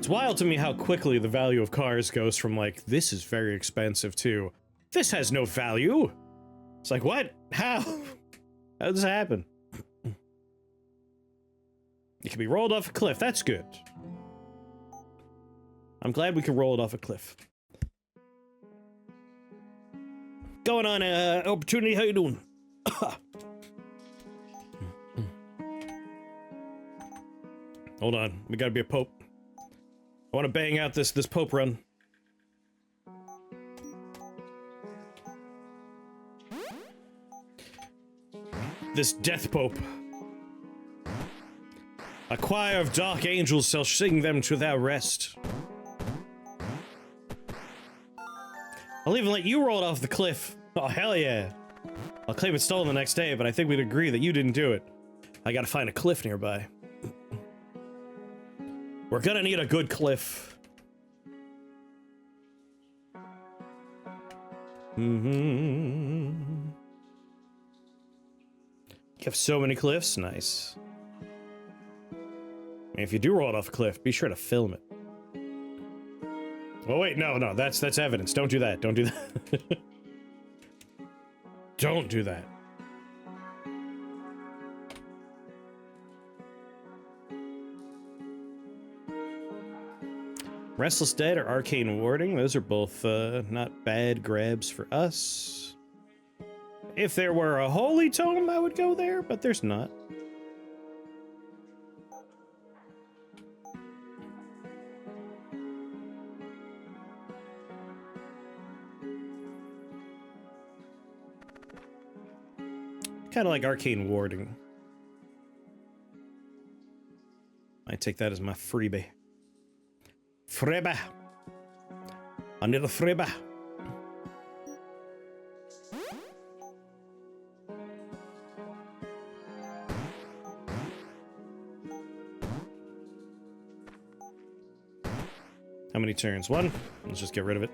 It's wild to me how quickly the value of cars goes from like, this is very expensive to, this has no value. It's like, what? How? How did this happen? It can be rolled off a cliff. That's good. I'm glad we can roll it off a cliff. Going on, Opportunity, how you doing? Hold on, we gotta be a pope. I want to bang out this pope run. This death pope. A choir of dark angels shall sing them to their rest. I'll even let you roll it off the cliff. Oh, hell yeah. I'll claim it's stolen the next day, but I think we'd agree that you didn't do it. I gotta find a cliff nearby. We're gonna need a good cliff. You have so many cliffs? Nice. And if you do roll it off a cliff, be sure to film it. Oh wait, no, that's evidence. Don't do that. Don't do that. Don't do that. Restless Dead or Arcane Warding, those are both not bad grabs for us. If there were a Holy Tome, I would go there, but there's not. Kind of like Arcane Warding. I take that as my freebie. Freebie. I need a freebie. How many turns? One? Let's just get rid of it.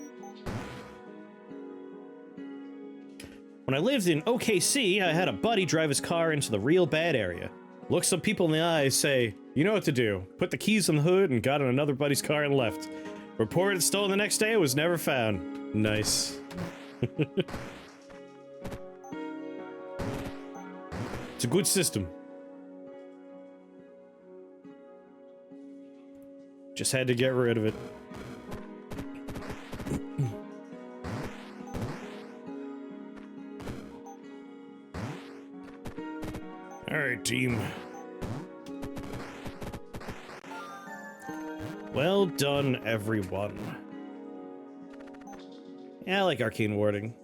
When I lived in OKC, I had a buddy drive his car into the real bad area. Look some people in the eyes, say, you know what to do. Put the keys on the hood and got in another buddy's car and left. Reported stolen the next day, it was never found. Nice. It's a good system. Just had to get rid of it. Alright, team. Well done, everyone. Yeah, I like Arcane Warding.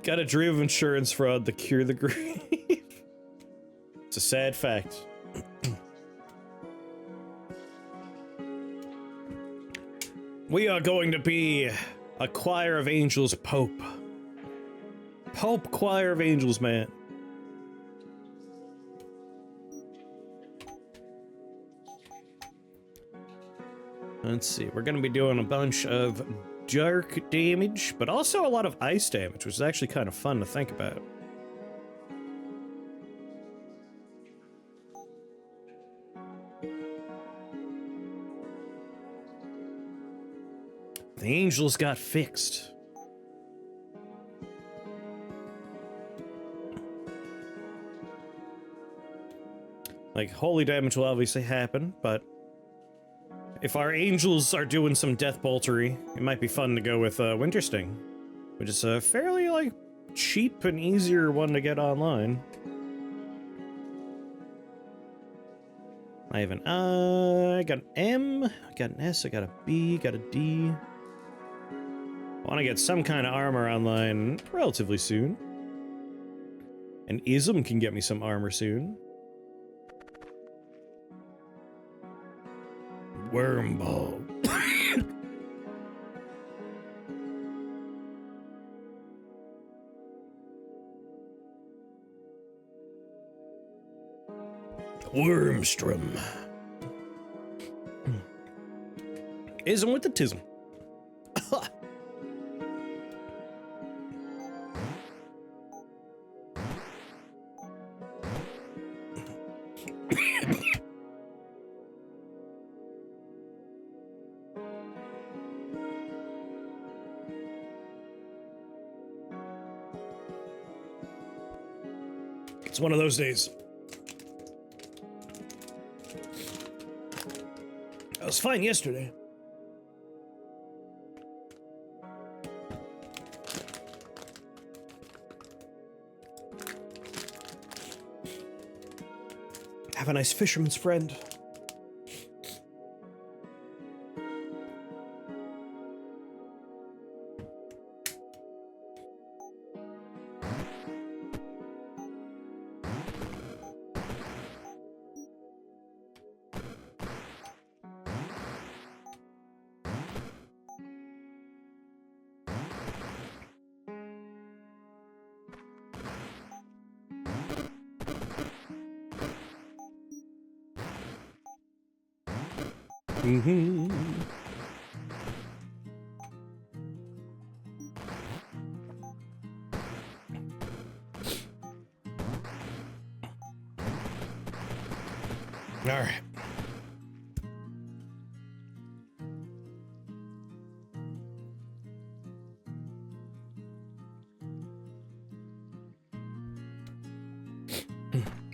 Got a dream of insurance fraud to cure the grief. It's a sad fact. We are going to be a choir of angels pope. Pope choir of angels, man. Let's see, we're gonna be doing a bunch of dark damage, but also a lot of ice damage, which is actually kind of fun to think about. The angels got fixed. Like, holy damage will obviously happen, but if our angels are doing some death boltery, it might be fun to go with Winter Sting, which is a fairly, like, cheap and easier one to get online. I have an I got an M, I got an S, I got a B, got a D. I want to get some kind of armor online relatively soon. An Ism can get me some armor soon. Wormball. Wormstrom. Ism with the tism. It's one of those days. I was fine yesterday. Have a nice fisherman's friend. Mm-hmm. All right.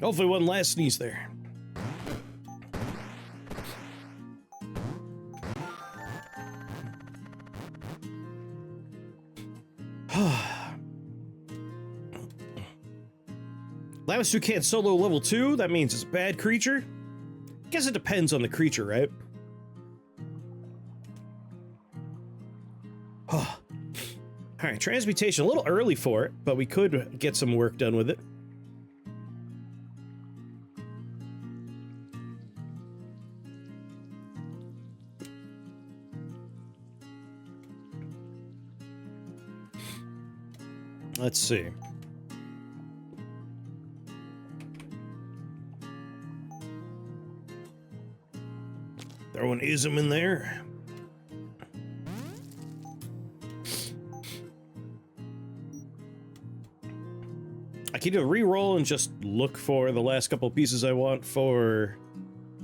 Hopefully one last sneeze there. Lamasu can't solo level 2? That means it's a bad creature? Guess it depends on the creature, right? Alright, transmutation, a little early for it, but we could get some work done with it. Let's see. Throw an ism in there. I can do a reroll and just look for the last couple pieces I want for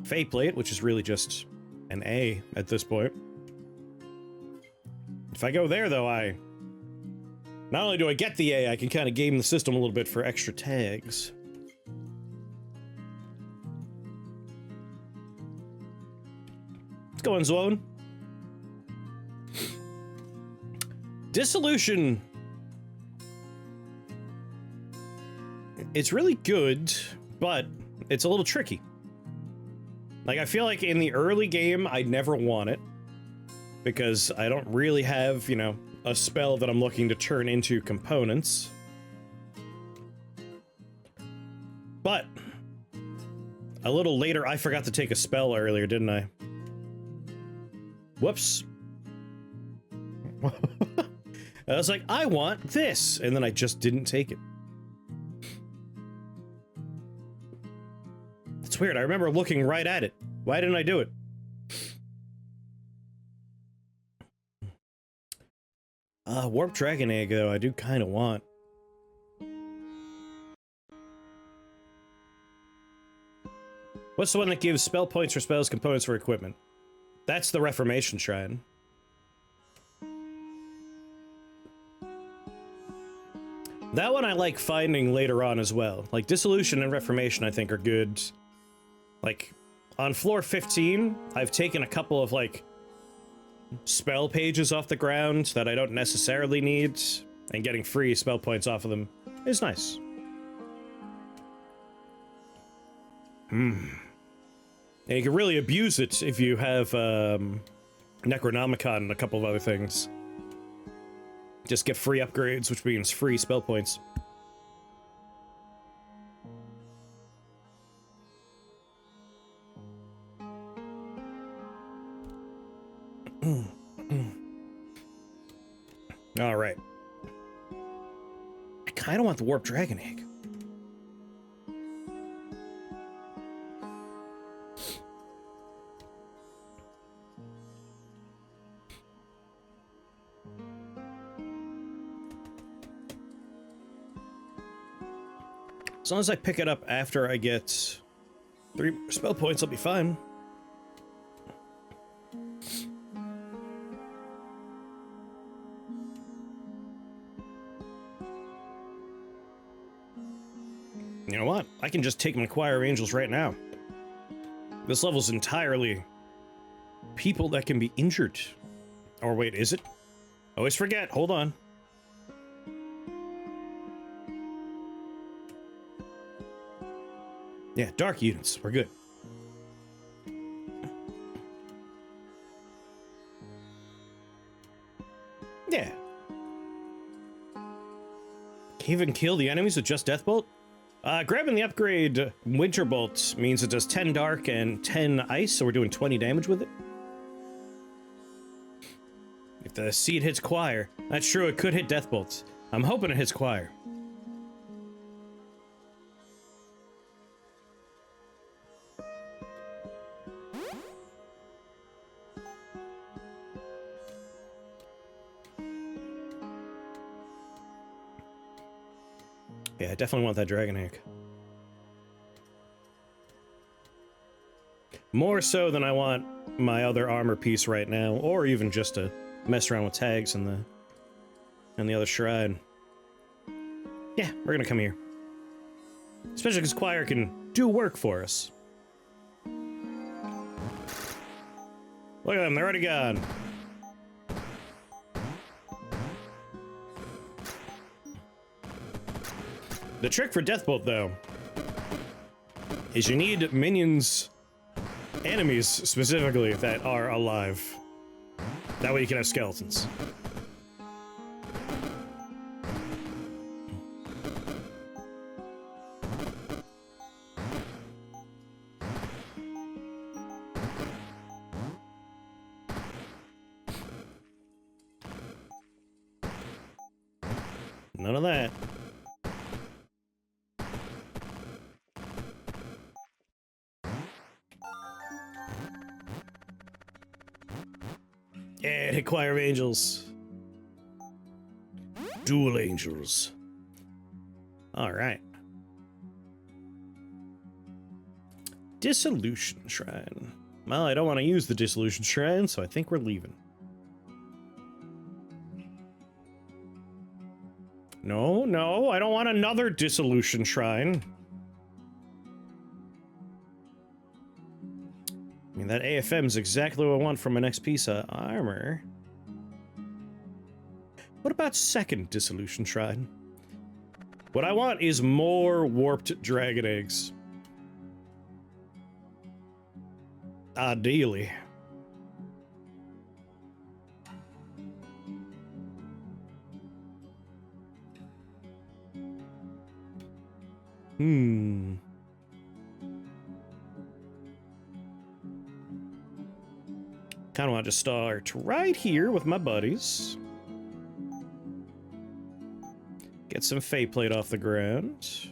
Fate Plate, which is really just an A at this point. If I go there, though, not only do I get the A, I can kind of game the system a little bit for extra tags. Let's go on, Zlone. Dissolution. It's really good, but it's a little tricky. Like, I feel like in the early game, I'd never want it, because I don't really have, you know, a spell that I'm looking to turn into components. But a little later, I forgot to take a spell earlier, didn't I? Whoops. I was like, I want this, and then I just didn't take it. It's weird, I remember looking right at it. Why didn't I do it? Warp Dragon Egg, though, I do kind of want. What's the one that gives spell points for spells, components for equipment? That's the Reformation Shrine. That one I like finding later on as well. Like, Dissolution and Reformation, I think, are good. Like, on floor 15, I've taken a couple of, like, spell pages off the ground that I don't necessarily need, and getting free spell points off of them is nice. And you can really abuse it if you have Necronomicon and a couple of other things. Just get free upgrades, which means free spell points. All right. I kind of want the Warp Dragon Egg. As long as I pick it up after I get 3 spell points, I'll be fine. You know what? I can just take my choir of angels right now. This level's entirely people that can be injured. Or wait, is it? Always forget. Hold on. Yeah, dark units. We're good. Yeah. Can you even kill the enemies with just Death Bolt? Grabbing the upgrade Winter Bolt means it does 10 dark and 10 ice, so we're doing 20 damage with it. If the seed hits choir, that's true, it could hit Death Bolts. I'm hoping it hits choir. Yeah, I definitely want that dragon egg. More so than I want my other armor piece right now, or even just to mess around with tags in the other shrine. Yeah, we're gonna come here. Especially because choir can do work for us. Look at them, they're already gone. The trick for Deathbolt, though, is you need minions, enemies specifically, that are alive. That way you can have skeletons. None of that. Yeah, hit choir of angels. Dual angels. Alright. Dissolution Shrine. Well, I don't want to use the Dissolution Shrine, so I think we're leaving. No, no, I don't want another Dissolution Shrine. I mean, that AFM is exactly what I want from my next piece of armor. What about second Dissolution Shrine? What I want is more warped dragon eggs. Ideally. Kinda want to start right here with my buddies. Get some Fate Plate off the ground.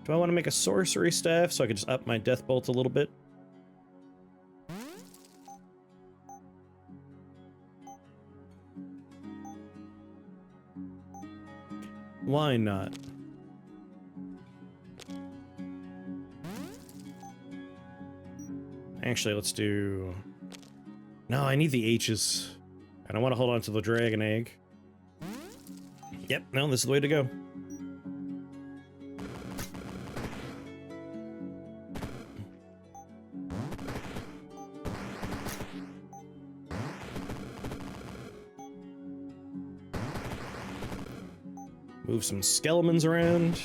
Do I want to make a sorcery staff so I can just up my Death Bolt a little bit? Why not? Actually, let's do... No, I need the H's. And I want to hold on to the dragon egg. Yep, no, this is the way to go. Move some skeletons around.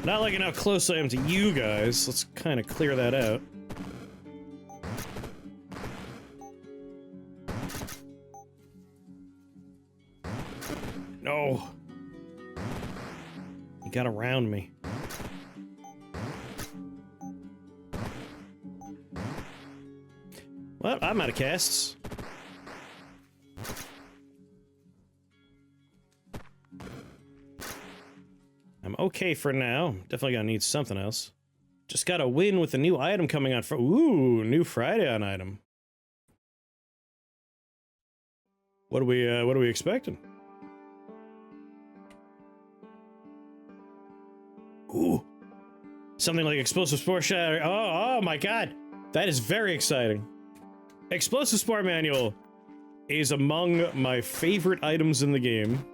Not liking how close I am to you guys. Let's kind of clear that out. No. You got around me. Well, I'm out of casts. I'm okay for now. Definitely gonna need something else. Just got a win with a new item coming on for ooh, new Friday on item. What are we expecting? Something like explosive spore shatter. Oh my god. That is very exciting. Explosive spore manual is among my favorite items in the game.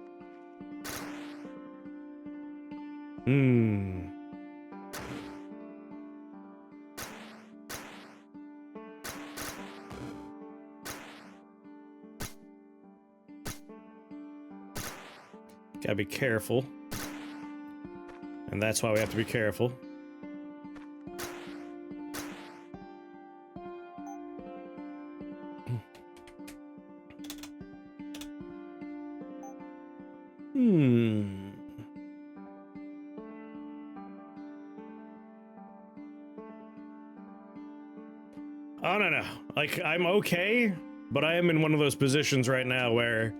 Gotta be careful. And that's why we have to be careful. Oh, no. Like, I'm okay, but I am in one of those positions right now where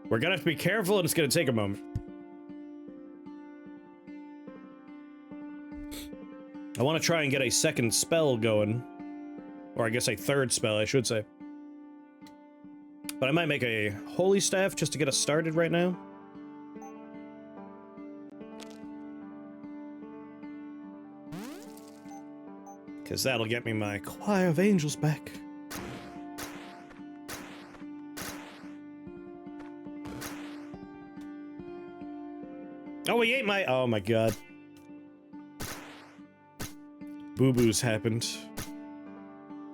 we're gonna have to be careful and it's gonna take a moment. I want to try and get a second spell going. Or I guess a third spell, I should say. But I might make a holy staff just to get us started right now. Because that'll get me my choir of angels back. Oh, he ate my... Oh my god. Boo-boos happened.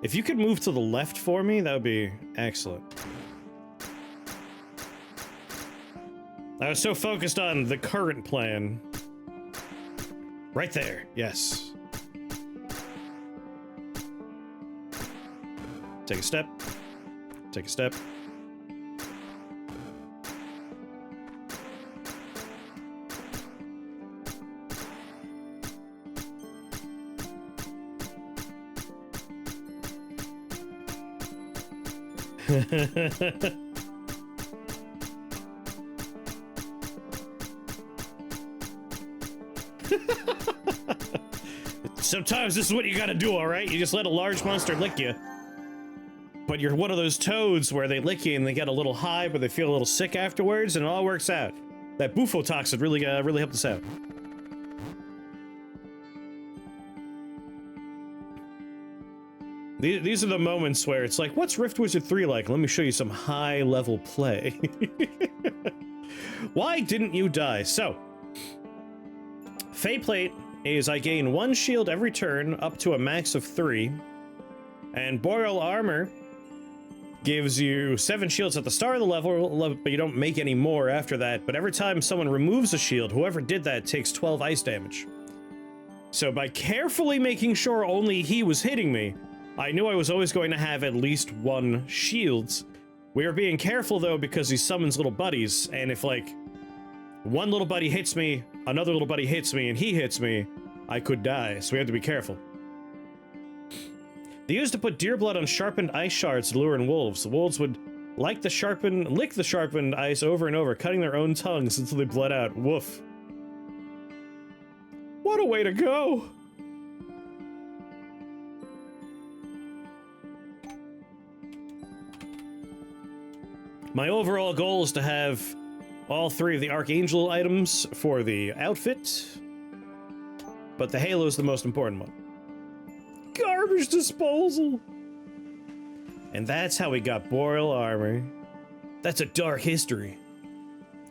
If you could move to the left for me, that would be excellent. I was so focused on the current plan. Right there, yes. Take a step. Take a step. Sometimes this is what you gotta do, alright? You just let a large monster lick you. But you're one of those toads where they lick you and they get a little high, but they feel a little sick afterwards, and it all works out. That bufotoxin really helped us out. These are the moments where it's like, what's Rift Wizard 3 like? Let me show you some high-level play. Why didn't you die? So, Fey Plate is I gain 1 shield every turn, up to a max of 3. And Boreal Armor gives you 7 shields at the start of the level, but you don't make any more after that. But every time someone removes a shield, whoever did that takes 12 ice damage. So by carefully making sure only he was hitting me, I knew I was always going to have at least 1 shield. We are being careful, though, because he summons little buddies, and if, like, one little buddy hits me, another little buddy hits me, and he hits me, I could die, so we have to be careful. They used to put deer blood on sharpened ice shards to lure in wolves. The wolves would lick the sharpened ice over and over, cutting their own tongues until they bled out. Woof. What a way to go! My overall goal is to have all 3 of the Archangel items for the outfit, but the Halo is the most important one. Garbage disposal! And that's how we got Boreal Armor. That's a dark history.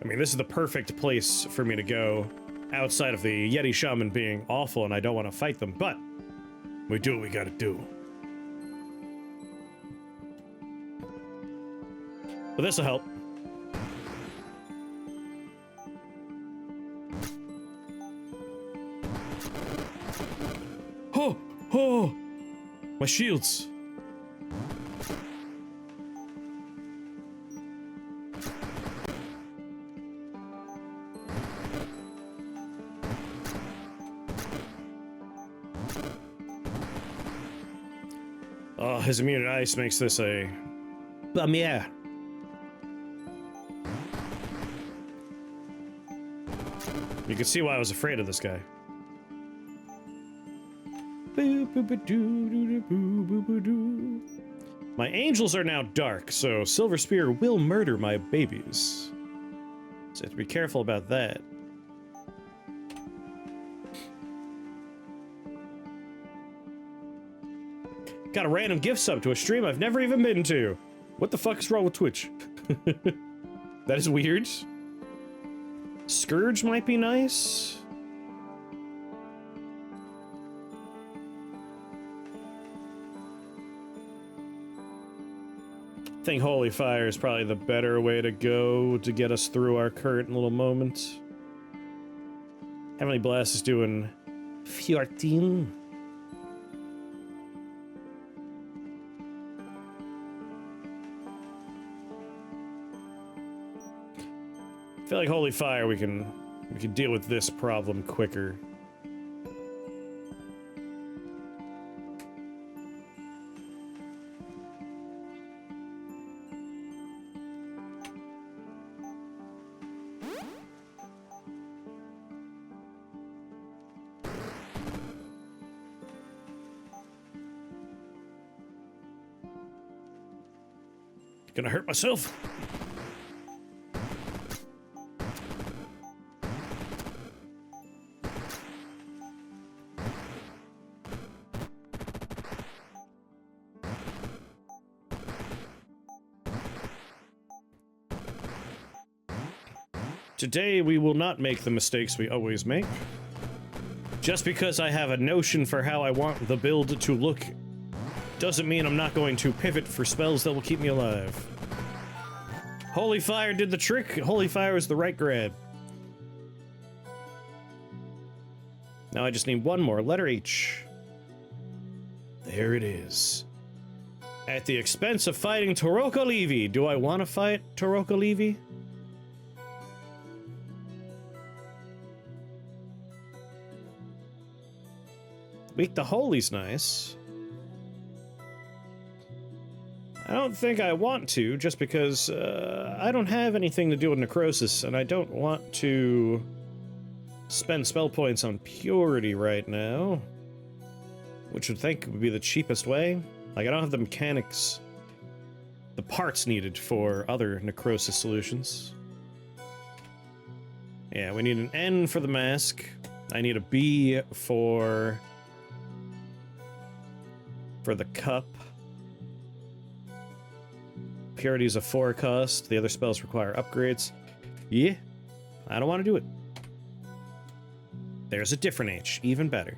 I mean, this is the perfect place for me to go, outside of the Yeti Shaman being awful and I don't want to fight them, but we do what we gotta do. But this'll help. Oh! My shields! Oh, his immune to ice makes this a... yeah. You can see why I was afraid of this guy. My angels are now dark, so Silver Spear will murder my babies. So I have to be careful about that. Got a random gift sub to a stream I've never even been to. What the fuck is wrong with Twitch? That is weird. Scourge might be nice. I think Holy Fire is probably the better way to go to get us through our current little moment. Heavenly Blast is doing 14. I feel like Holy Fire we can deal with this problem quicker. Gonna hurt myself. Today we will not make the mistakes we always make. Just because I have a notion for how I want the build to look doesn't mean I'm not going to pivot for spells that will keep me alive. Holy Fire did the trick. Holy Fire is the right grab. Now I just need one more, letter H. There it is. At the expense of fighting Toroko Levy. Do I want to fight Toroko Levy? Weak to Holy's nice. I don't think I want to, just because I don't have anything to do with Necrosis, and I don't want to spend spell points on Purity right now, which I think would be the cheapest way. Like, I don't have the mechanics, the parts needed for other Necrosis solutions. Yeah, we need an N for the mask. I need a B for the cup. Purity is a 4 cost. The other spells require upgrades. Yeah, I don't want to do it. There's a different H, even better.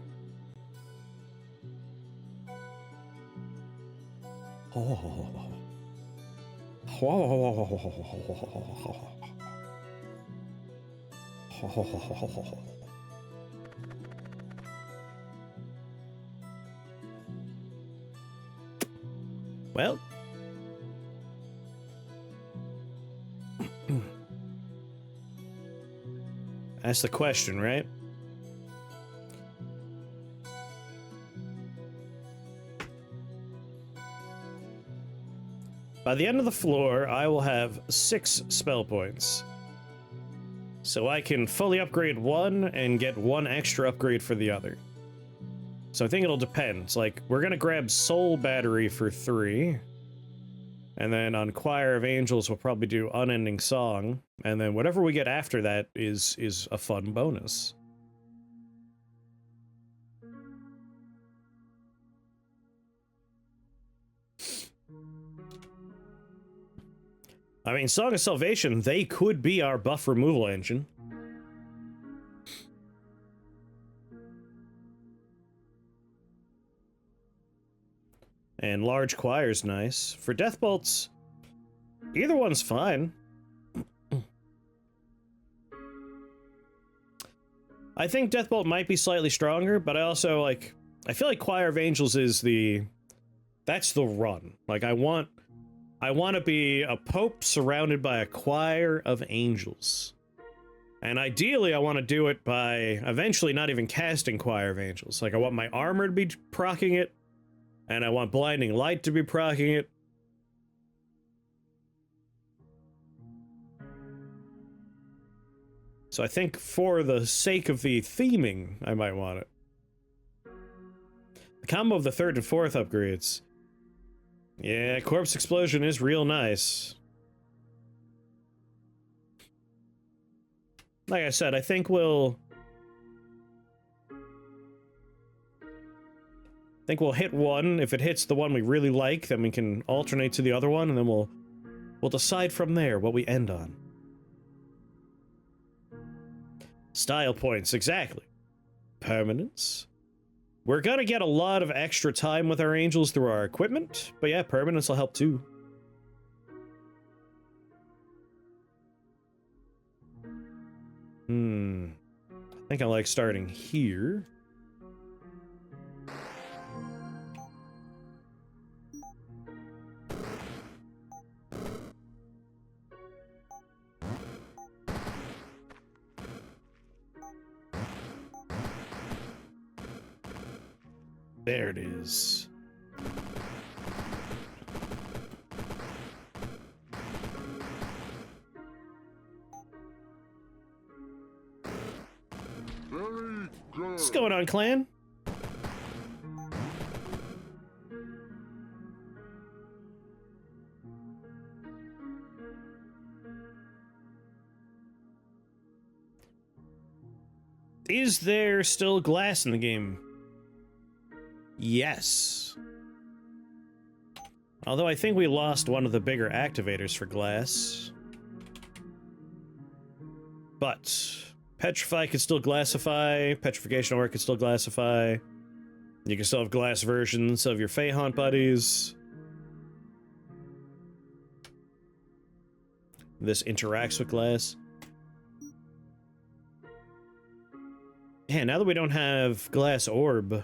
Well, that's the question, right? By the end of the floor, I will have 6 spell points. So I can fully upgrade one and get 1 extra upgrade for the other. So I think it'll depend. It's like, we're gonna grab Soul Battery for 3. And then on Choir of Angels, we'll probably do Unending Song. And then whatever we get after that is a fun bonus. I mean, Song of Salvation, they could be our buff removal engine. And Large Choir's nice. For Death Bolts, either one's fine. I think Death Bolt might be slightly stronger, but I also, like, I feel like Choir of Angels is that's the run. Like, I want to be a Pope surrounded by a choir of angels. And ideally, I want to do it by eventually not even casting Choir of Angels. Like, I want my armor to be proccing it, and I want Blinding Light to be proccing it. So I think for the sake of the theming, I might want it. The combo of the 3rd and 4th upgrades. Yeah, Corpse Explosion is real nice. Like I said, I think think we'll hit one. If it hits the one we really like, then we can alternate to the other one, and then we'll decide from there what we end on. Style points, exactly. Permanence. We're gonna get a lot of extra time with our angels through our equipment, but yeah, permanence will help too. I think I like starting here. There it is. What's going on, clan? Is there still glass in the game? Yes. Although I think we lost one of the bigger activators for glass. But Petrify could still glassify, Petrification Aura could still glassify. You can still have glass versions of your Feyhaunt buddies. This interacts with glass. Yeah, now that we don't have Glass Orb,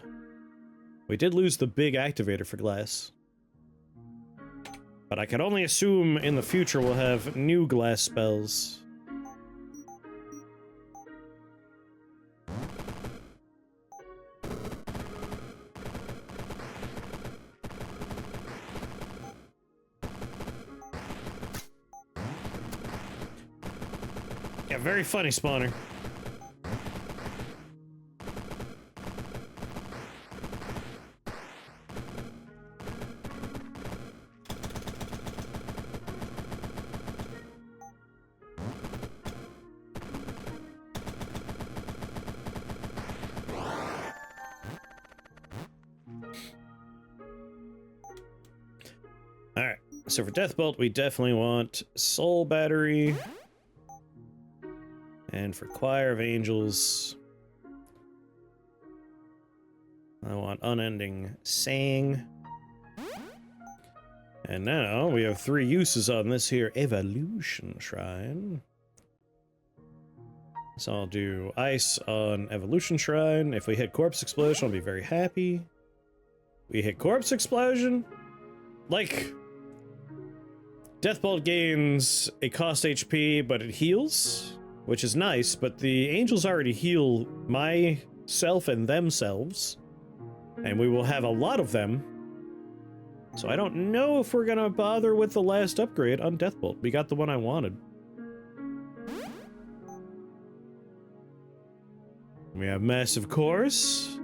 we did lose the big activator for glass. But I can only assume in the future we'll have new glass spells. Yeah, very funny spawner. Alright, so for Deathbolt, we definitely want Soul Battery. And for Choir of Angels, I want Unending Sang. And now we have 3 uses on this here Evolution Shrine. So I'll do Ice on Evolution Shrine. If we hit Corpse Explosion, I'll be very happy. We hit Corpse Explosion. Like, Deathbolt gains a cost HP, but it heals, which is nice, but the angels already heal myself and themselves, and we will have a lot of them. So I don't know if we're gonna bother with the last upgrade on Deathbolt. We got the one I wanted. We have Massive Course,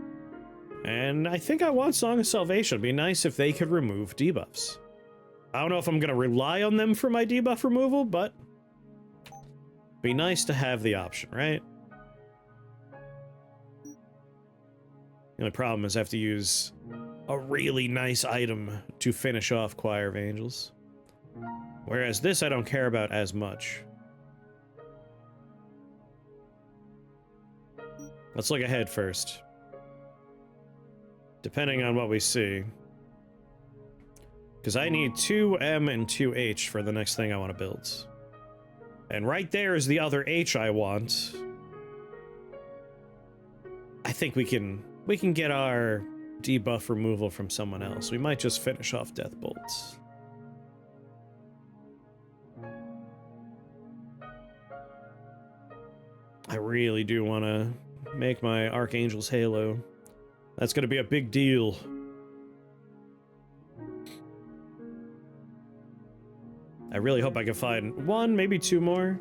and I think I want Song of Salvation. It'd be nice if they could remove debuffs. I don't know if I'm gonna rely on them for my debuff removal, but be nice to have the option, right? The only problem is I have to use a really nice item to finish off Choir of Angels. Whereas this I don't care about as much. Let's look ahead first. Depending on what we see. Because I need 2 M and 2 H for the next thing I want to build. And right there is the other H I want. I think we can get our debuff removal from someone else. We might just finish off Deathbolt. I really do want to make my Archangel's Halo. That's going to be a big deal. I really hope I can find 1, maybe 2 more.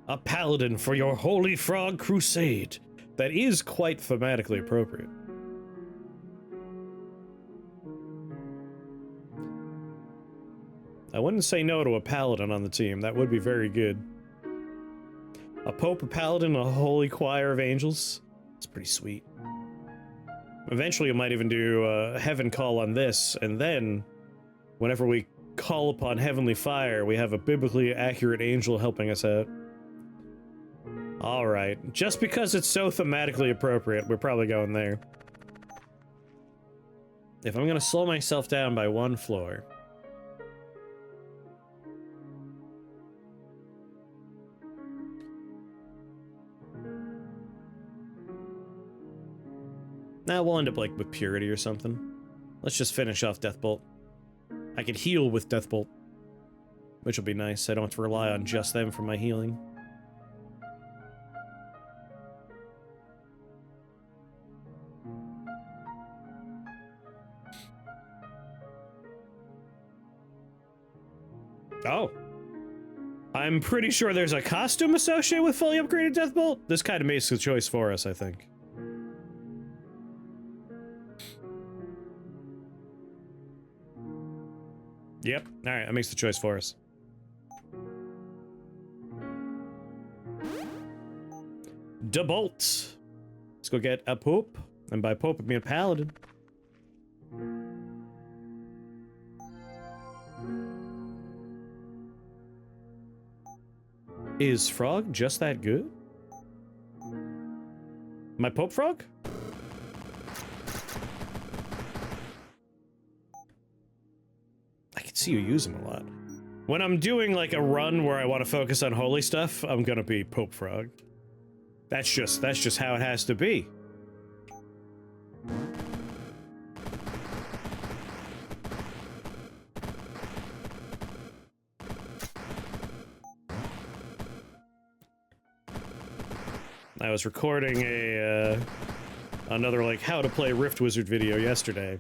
A paladin for your Holy Frog Crusade. That is quite thematically appropriate. I wouldn't say no to a paladin on the team. That would be very good. A Pope, a paladin, a Holy Choir of Angels. It's pretty sweet. Eventually, we might even do a heaven call on this, and then, whenever we call upon heavenly fire, we have a biblically accurate angel helping us out. Alright, just because it's so thematically appropriate, we're probably going there. If I'm gonna slow myself down by 1 floor... Nah, we'll end up, like, with Purity or something. Let's just finish off Deathbolt. I could heal with Deathbolt, which will be nice. I don't have to rely on just them for my healing. Oh. I'm pretty sure there's a costume associated with fully upgraded Deathbolt. This kind of makes the choice for us, I think. Yep. Alright, that makes the choice for us. Debolt. Let's go get a Pope. And by Pope, I mean a Paladin. Is Frog just that good? My Pope Frog? I can see you use him a lot. When I'm doing like a run where I want to focus on holy stuff, I'm gonna be Pope Frog. That's just how it has to be. I was recording another like how to play Rift Wizard video yesterday,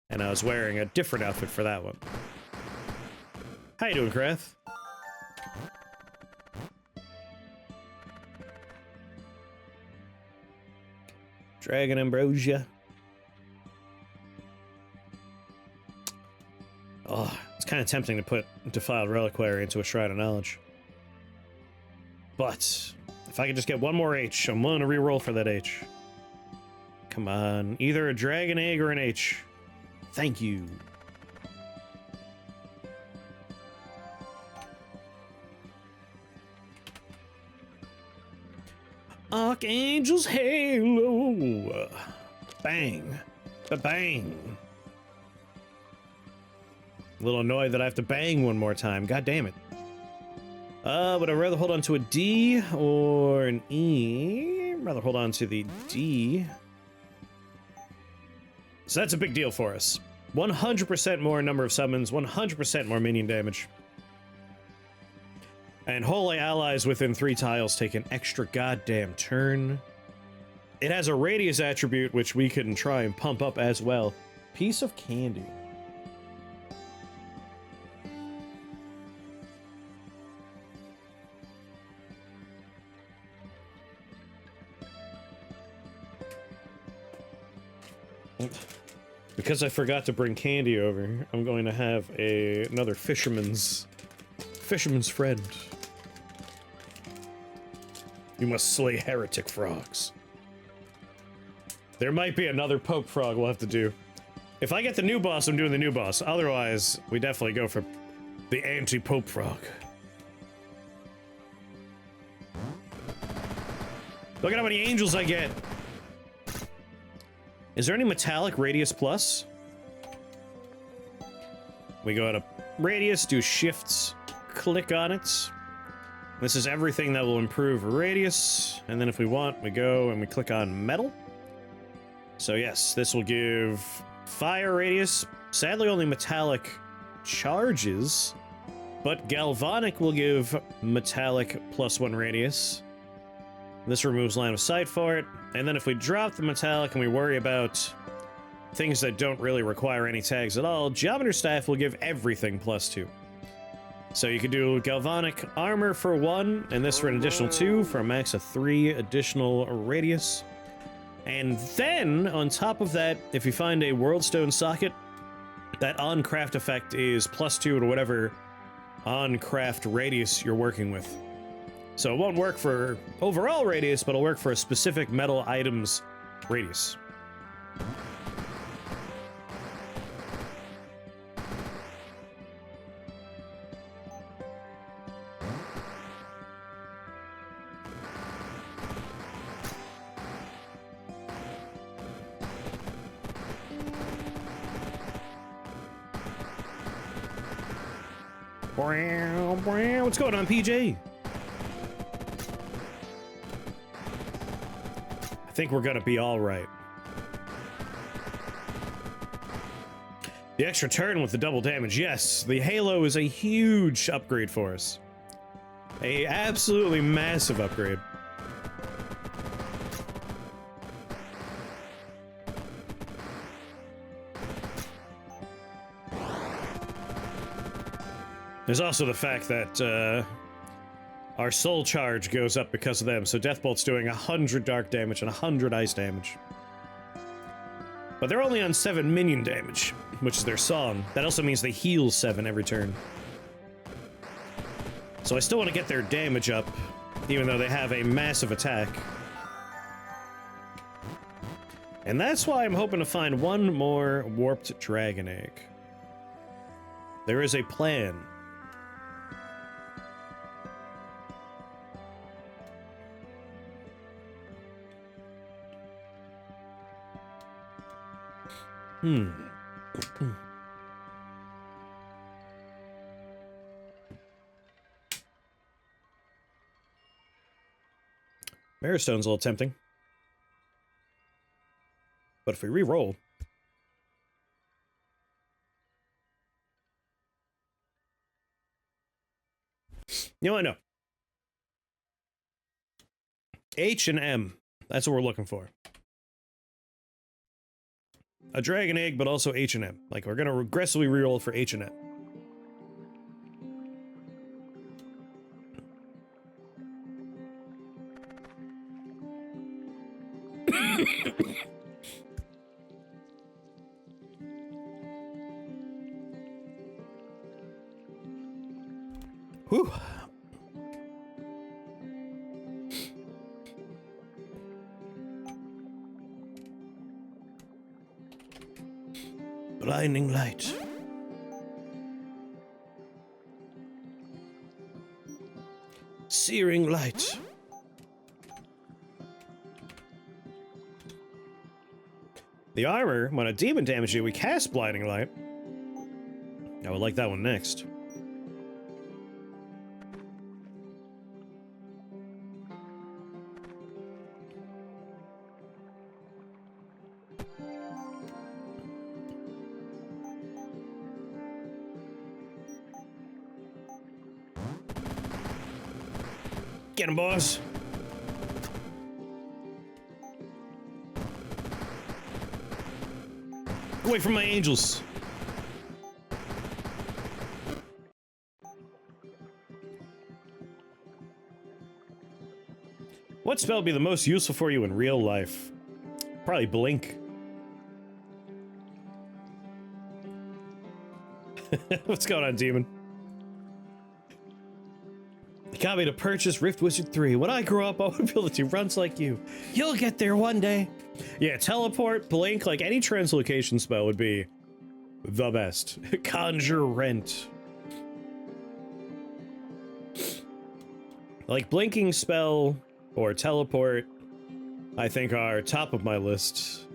and I was wearing a different outfit for that one. How you doing, Krath? Dragon Ambrosia. Oh, it's kind of tempting to put Defiled Reliquary into a Shrine of Knowledge. But if I could just get one more H, I'm willing to reroll for that H. Come on, either a Dragon Egg or an H. Thank you. Archangel's Halo. Bang. Ba-bang. A little annoyed that I have to bang one more time. God damn it. Would I rather hold on to a D or an E? I'd rather hold on to the D. So that's a big deal for us. 100% more number of summons, 100% more minion damage. And holy allies within 3 tiles take an extra goddamn turn. It has a radius attribute, which we can try and pump up as well. Piece of candy. Because I forgot to bring candy over, I'm going to have another fisherman's friend. You must slay heretic frogs. There might be another Pope Frog we'll have to do. If I get the new boss, I'm doing the new boss. Otherwise, we definitely go for the anti-Pope Frog. Look at how many angels I get. Is there any metallic radius plus? We go to radius, do shifts, click on it. This is everything that will improve radius. And then if we want, we go and we click on metal. So yes, this will give fire radius. Sadly, only metallic charges. But galvanic will give metallic +1 radius. This removes line of sight for it. And then if we drop the metallic and we worry about things that don't really require any tags at all, Geometer Staff will give everything +2. So you could do Galvanic Armor for 1, and this for an additional 2, for a max of 3 additional radius. And then, on top of that, if you find a Worldstone socket, that on-craft effect is +2 to whatever on-craft radius you're working with. So it won't work for overall radius, but it'll work for a specific metal item's radius. What's going on, PJ? I think we're gonna be all right. The extra turn with the double damage, yes. The Halo is a huge upgrade for us. A absolutely massive upgrade. There's also the fact that our soul charge goes up because of them, so Deathbolt's doing 100 dark damage and 100 ice damage. But they're only on 7 minion damage, which is their song. That also means they heal 7 every turn. So I still want to get their damage up, even though they have a massive attack. And that's why I'm hoping to find one more warped dragon egg. There is a plan. Maristone's a little tempting. But if we re-roll... You know what? No. H and M. That's what we're looking for. A dragon egg, but also H and M. Like, we're gonna aggressively reroll for H and M. Whew. Blinding light. Searing light. The armor, when a demon damages you, we cast blinding light. I would like that one next. Get him, boys. Away from my angels. What spell would be the most useful for you in real life? Probably blink. What's going on, demon? You got me to purchase Rift Wizard 3. When I grow up, I want to be able to runs like you. You'll get there one day. Yeah, teleport, blink, like any translocation spell would be the best. Conjure Rent. Like blinking spell or teleport, I think are top of my list.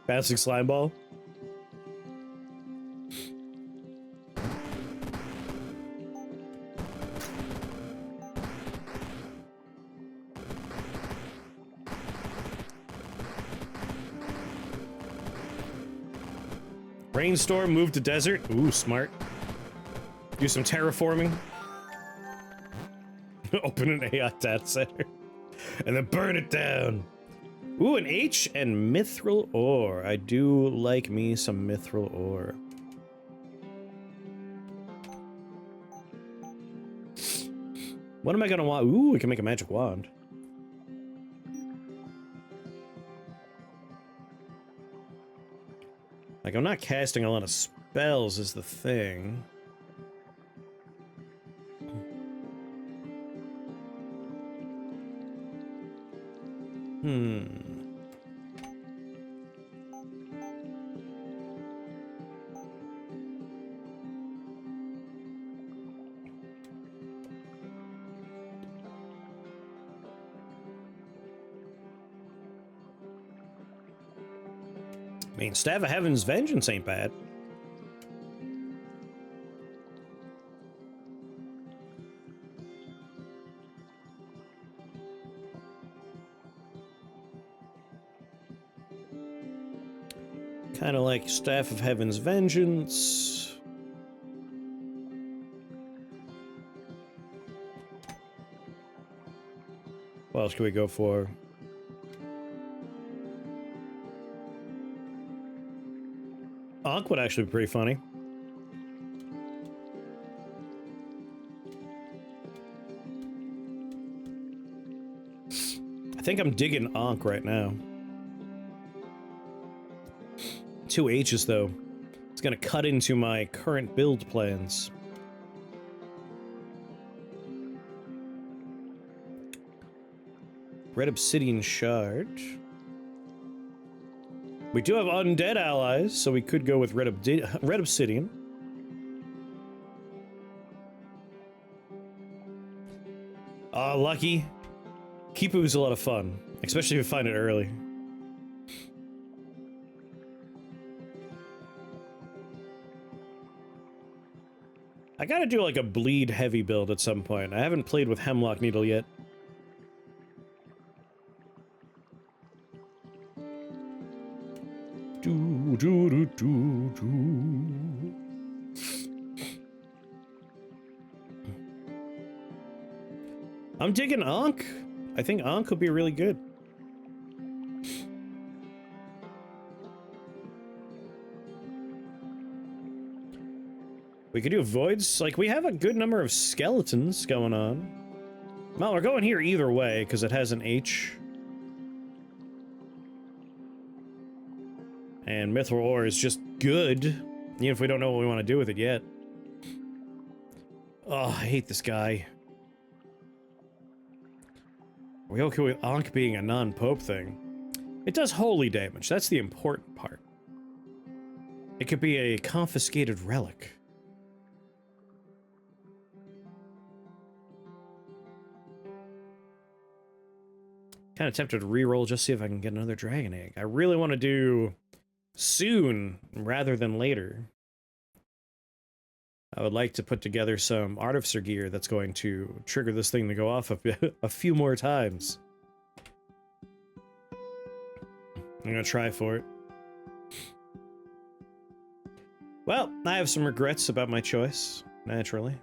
Bouncing slime ball. Rainstorm, move to desert. Ooh, smart. Do some terraforming. Open an AI data center. And then burn it down. Ooh, an H and mithril ore. I do like me some mithril ore. What am I gonna want? Ooh, we can make a magic wand. Like, I'm not casting a lot of spells is the thing. I mean, Staff of Heaven's Vengeance ain't bad. Kind of like Staff of Heaven's Vengeance. What else can we go for? Ankh would actually be pretty funny. I think I'm digging Ankh right now. 2 H's though. It's gonna cut into my current build plans. Red Obsidian Shard. We do have undead allies, so we could go with Red Obsidian. Lucky. Kipu's a lot of fun, especially if you find it early. I gotta do like a bleed heavy build at some point. I haven't played with Hemlock Needle yet. I'm digging Ankh. I think Ankh could be really good. We could do voids. Like, we have a good number of skeletons going on. Well, we're going here either way, because it has an H. And Mithril Ore is just good, even if we don't know what we want to do with it yet. Oh, I hate this guy. Are we okay with Ankh being a non-pope thing? It does holy damage, that's the important part. It could be a confiscated relic. Kind of tempted to reroll just see if I can get another dragon egg. I really want to do soon rather than later. I would like to put together some artificer gear that's going to trigger this thing to go off a few more times. I'm gonna try for it. Well, I have some regrets about my choice, naturally.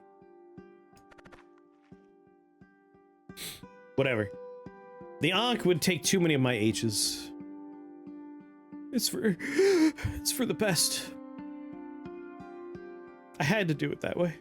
Whatever. The Ankh would take too many of my H's. It's for the best. I had to do it that way.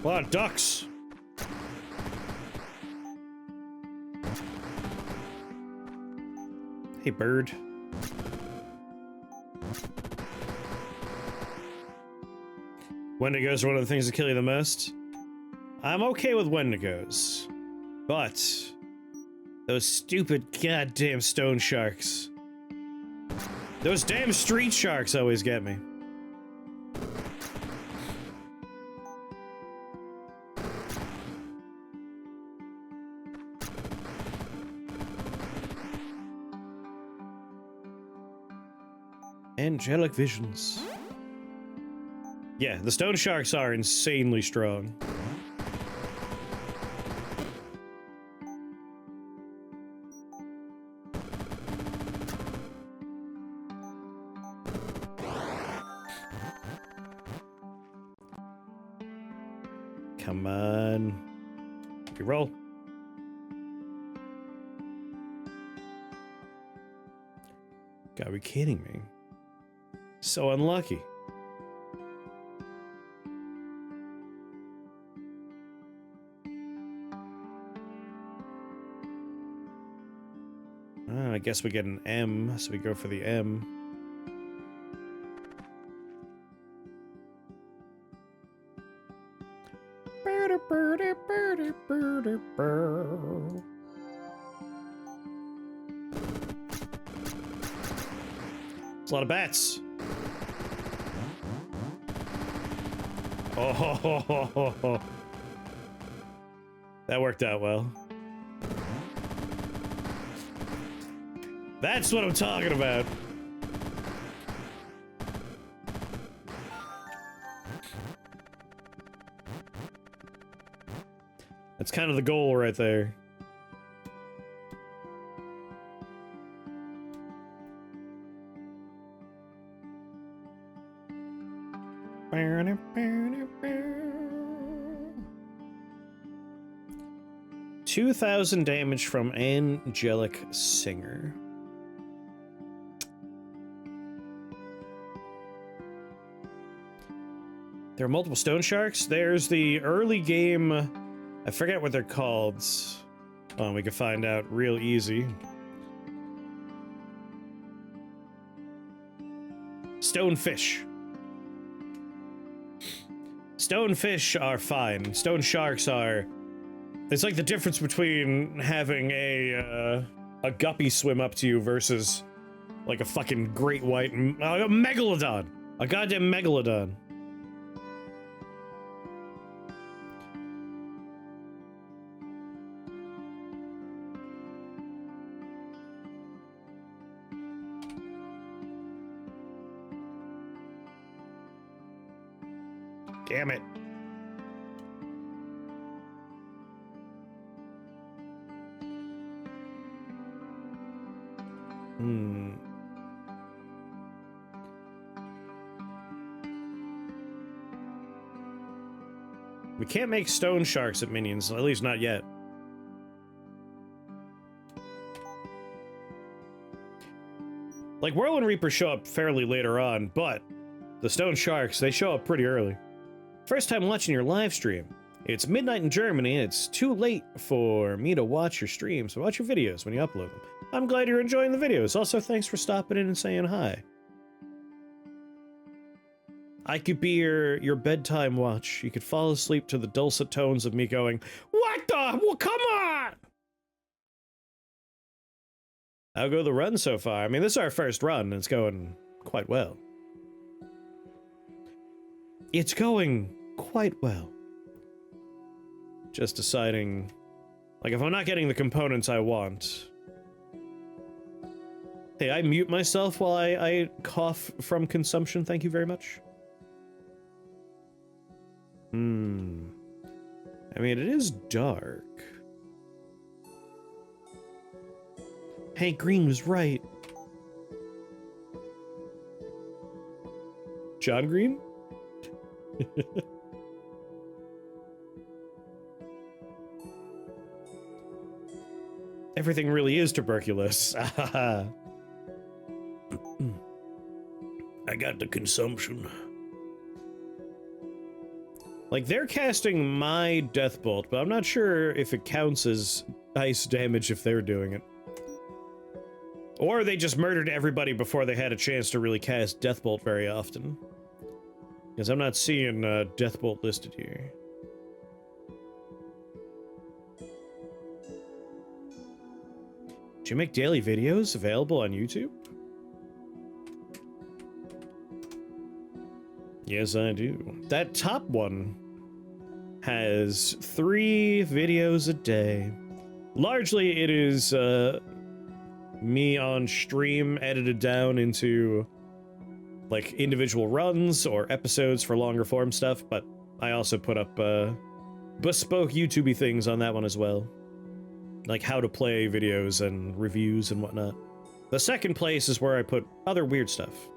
A lot of ducks. Hey, bird. Wendigos are one of the things that kill you the most. I'm okay with Wendigos, but those stupid goddamn stone sharks. Those damn street sharks always get me. Angelic visions. Yeah, the stone sharks are insanely strong. Come on. You roll. Gotta be kidding me. So unlucky. I guess we get an M, so we go for the M. It's a lot of bats. Oh, that worked out well. That's what I'm talking about. That's kind of the goal right there. $2,000 damage from Angelic Singer. There are multiple stone sharks. There's the early game. I forget what they're called. Oh, we can find out real easy. Stonefish. Stonefish are fine. Stone sharks are... It's like the difference between having a guppy swim up to you versus like a fucking great white... a megalodon. A goddamn megalodon. Damn it. We can't make stone sharks at minions, at least not yet. Like, Whirlwind Reapers show up fairly later on, but the stone sharks, they show up pretty early. First time watching your live stream. It's midnight in Germany, and it's too late for me to watch your streams, so watch your videos when you upload them. I'm glad you're enjoying the videos. Also, thanks for stopping in and saying hi. I could be your bedtime watch. You could fall asleep to the dulcet tones of me going, "What the? Well, come on!" How go the run so far? I mean, this is our first run, and it's going quite well. It's going quite well. Just deciding, like, if I'm not getting the components I want... Hey, I mute myself while I cough from consumption, thank you very much. I mean, it is dark. Hank Green was right. John Green? Everything really is tuberculous. I got the consumption. Like, they're casting my death bolt, but I'm not sure if it counts as ice damage if they're doing it. Or they just murdered everybody before they had a chance to really cast death bolt very often. Because I'm not seeing death bolt listed here. Do you make daily videos available on YouTube? Yes, I do. That top one has 3 videos a day. Largely, it is me on stream edited down into like individual runs or episodes for longer form stuff, but I also put up bespoke YouTubey things on that one as well. Like how to play videos and reviews and whatnot. The second place is where I put other weird stuff.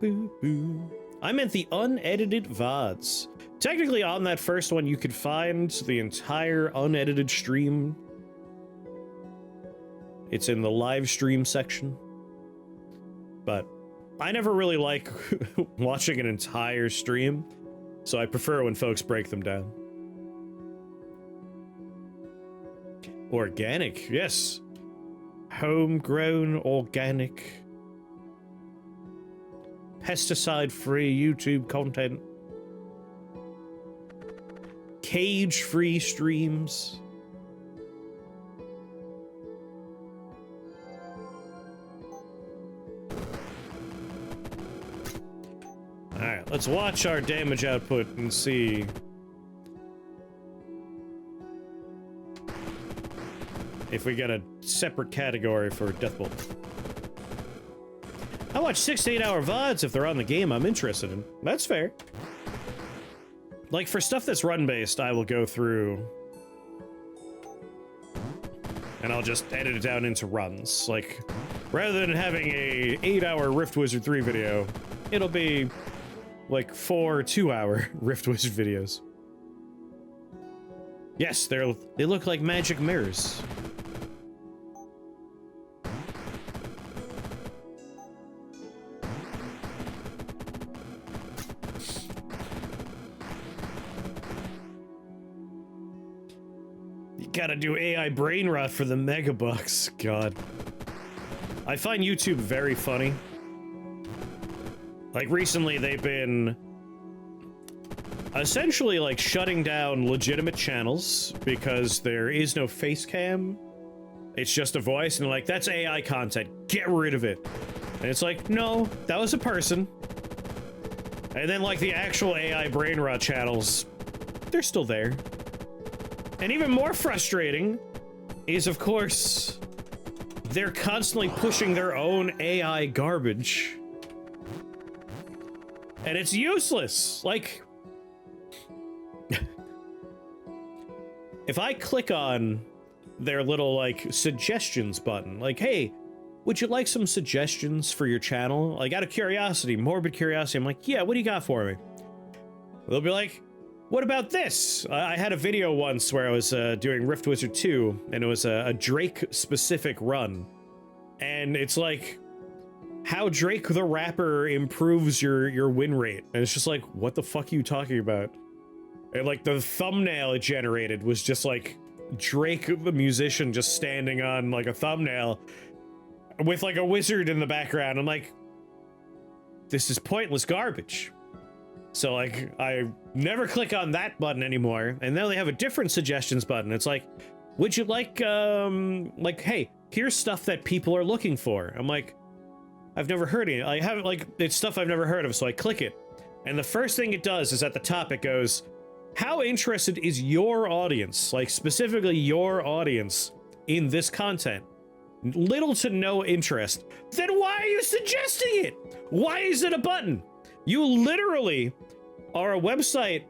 Boo boo. I meant the unedited VODs. Technically on that first one you could find the entire unedited stream. It's in the live stream section. But I never really like watching an entire stream, so I prefer when folks break them down. Organic, yes. Homegrown, organic. Pesticide-free YouTube content. Cage-free streams. Let's watch our damage output and see. If we get a separate category for Deathbolt. I watch 6 to 8 hour VODs if they're on the game I'm interested in. That's fair. Like, for stuff that's run-based, I will go through... and I'll just edit it down into runs. Like, rather than having a 8-hour Rift Wizard 3 video, it'll be, like, 4 2-hour Rift Wizard videos. Yes, they look like magic mirrors. Gotta do AI brain rot for the megabucks. God. I find YouTube very funny. Like, recently they've been essentially, like, shutting down legitimate channels because there is no face cam. It's just a voice, and they're like, that's AI content. Get rid of it. And it's like, no, that was a person. And then, like, the actual AI brain rot channels, they're still there. And even more frustrating is, of course, they're constantly pushing their own AI garbage. And it's useless. Like, if I click on their little, like, suggestions button, like, hey, would you like some suggestions for your channel? Like, out of curiosity, morbid curiosity, I'm like, yeah, what do you got for me? They'll be like, what about this? I had a video once where I was doing Rift Wizard 2, and it was a Drake-specific run. And it's like, how Drake the rapper improves your win rate. And it's just like, what the fuck are you talking about? And like, the thumbnail it generated was just like, Drake the musician just standing on like a thumbnail with like a wizard in the background. I'm like, this is pointless garbage. So, like, I never click on that button anymore, and now they have a different suggestions button. It's like, would you like, hey, here's stuff that people are looking for. I'm like, I've never heard it. I haven't, like, it's stuff I've never heard of, so I click it. And the first thing it does is at the top it goes, how interested is your audience, like, specifically your audience, in this content? Little to no interest. Then why are you suggesting it? Why is it a button? You literally are a website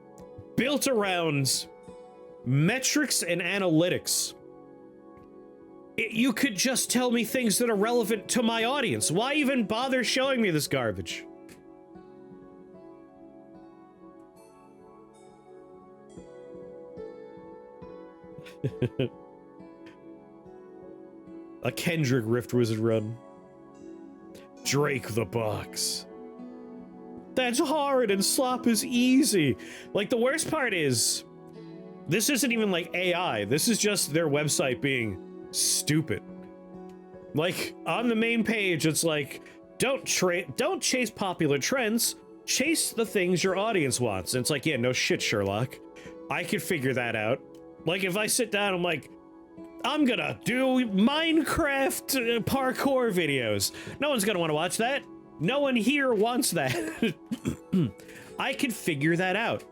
built around metrics and analytics. You could just tell me things that are relevant to my audience. Why even bother showing me this garbage? A Kendrick Rift Wizard run. Drake the box. That's hard and slop is easy. Like, the worst part is, this isn't even like AI. This is just their website being stupid. Like, on the main page, it's like, don't chase popular trends, chase the things your audience wants. And it's like, yeah, no shit, Sherlock. I could figure that out. Like, if I sit down, I'm like, I'm gonna do Minecraft parkour videos. No one's gonna want to watch that. No one here wants that. I can figure that out.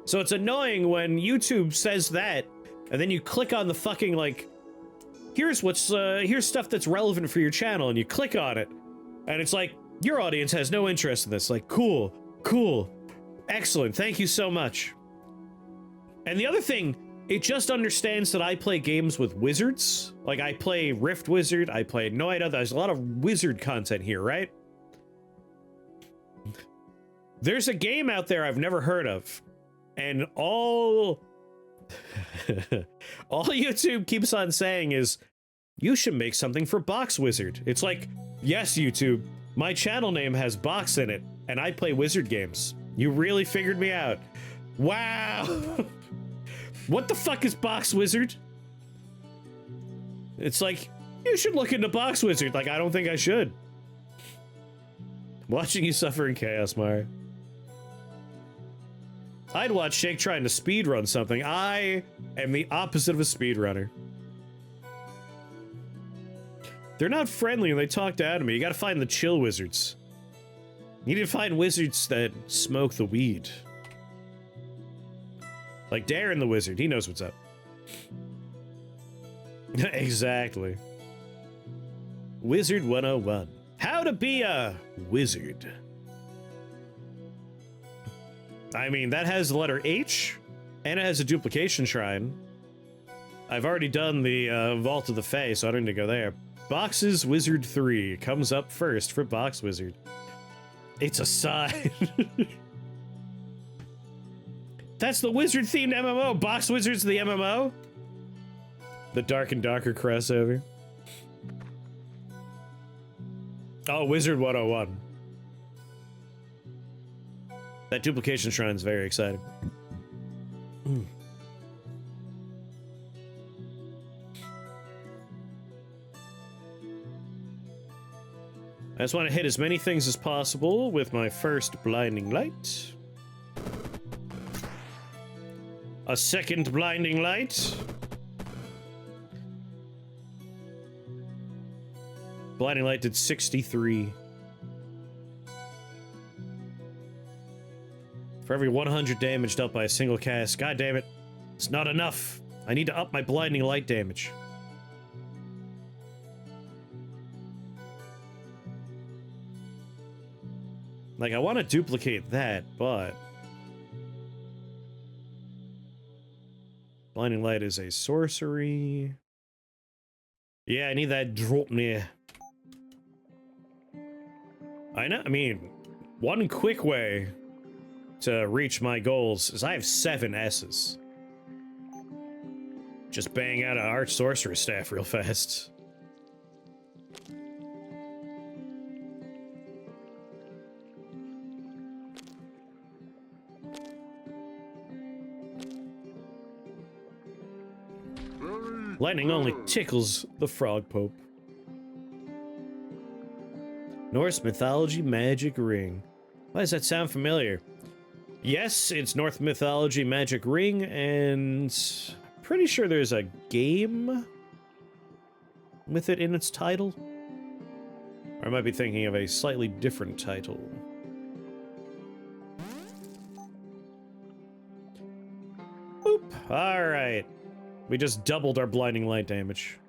So it's annoying when YouTube says that, and then you click on the fucking, like, here's stuff that's relevant for your channel, and you click on it, and it's like, your audience has no interest in this. Like, cool, excellent, thank you so much. And the other thing, it just understands that I play games with wizards. Like, I play Rift Wizard, I play Noida, there's a lot of wizard content here, right? There's a game out there I've never heard of, and all YouTube keeps on saying is, you should make something for Box Wizard. It's like, yes, YouTube, my channel name has box in it, and I play wizard games. You really figured me out. Wow. What the fuck is Box Wizard? It's like, you should look into Box Wizard. Like, I don't think I should. Watching you suffer in chaos, Mara. I'd watch Shake trying to speedrun something. I am the opposite of a speedrunner. They're not friendly and they talk down to me. You gotta find the chill wizards. You need to find wizards that smoke the weed. Like Darren the wizard, he knows what's up. Exactly. Wizard 101. How to be a wizard. I mean, that has the letter H, and it has a duplication shrine. I've already done the Vault of the Fae, so I don't need to go there. Boxes Wizard 3 comes up first for Box Wizard. It's a sign. That's the wizard-themed MMO. Box Wizard's the MMO. The Dark and Darker crossover. Oh, Wizard 101. That duplication shrine is very exciting. I just want to hit as many things as possible with my first blinding light. A second blinding light. Blinding light did 63. For every 100 damage dealt by a single cast. God damn it. It's not enough. I need to up my blinding light damage. Like, I want to duplicate that, but... Blinding light is a sorcery. Yeah, I need that drop near. I know, I mean, one quick way to reach my goals is I have 7 S's. Just bang out an Arch Sorcerer staff real fast. Lightning only tickles the Frog Pope. Norse mythology magic ring. Why does that sound familiar? Yes, it's Norse mythology magic ring, and pretty sure there's a game with it in its title. Or I might be thinking of a slightly different title. Boop. All right. We just doubled our blinding light damage.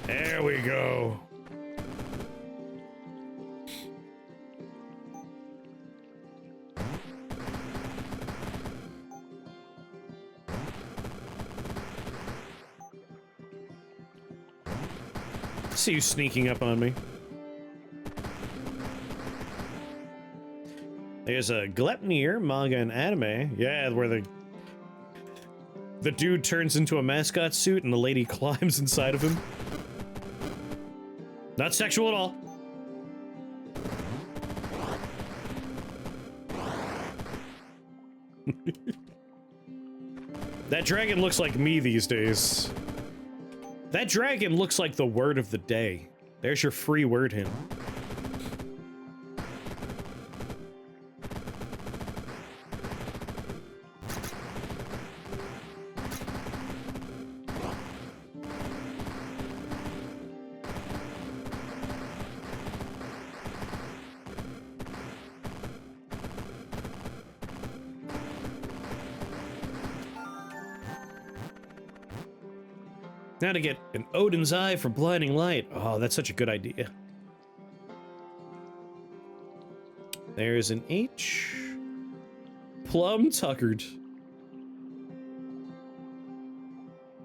There we go. See you sneaking up on me. There's a Glepnir manga and anime. Yeah, where the dude turns into a mascot suit and the lady climbs inside of him. Not sexual at all. That dragon looks like me these days. That dragon looks like the word of the day. There's your free word hint. Now to get an Odin's Eye for blinding light. Oh, that's such a good idea. There's an H. Plum tuckered.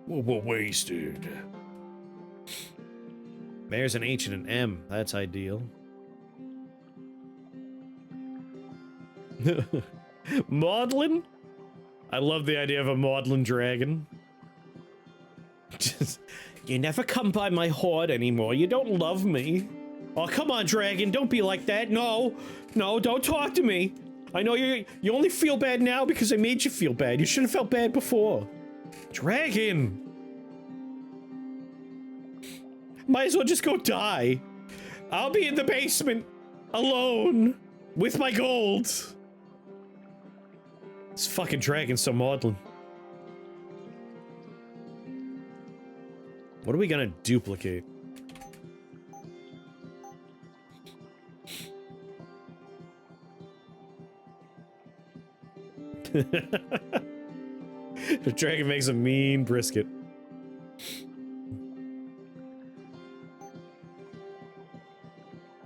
Wasted. There's an H and an M. That's ideal. Maudlin? I love the idea of a maudlin dragon. You never come by my horde anymore. You don't love me. Oh, come on, dragon. Don't be like that. No. No, don't talk to me. I know you only feel bad now because I made you feel bad. You should have felt bad before. Dragon. Might as well just go die. I'll be in the basement. Alone. With my gold. This fucking dragon's so maudlin. What are we gonna duplicate? The dragon makes a mean brisket.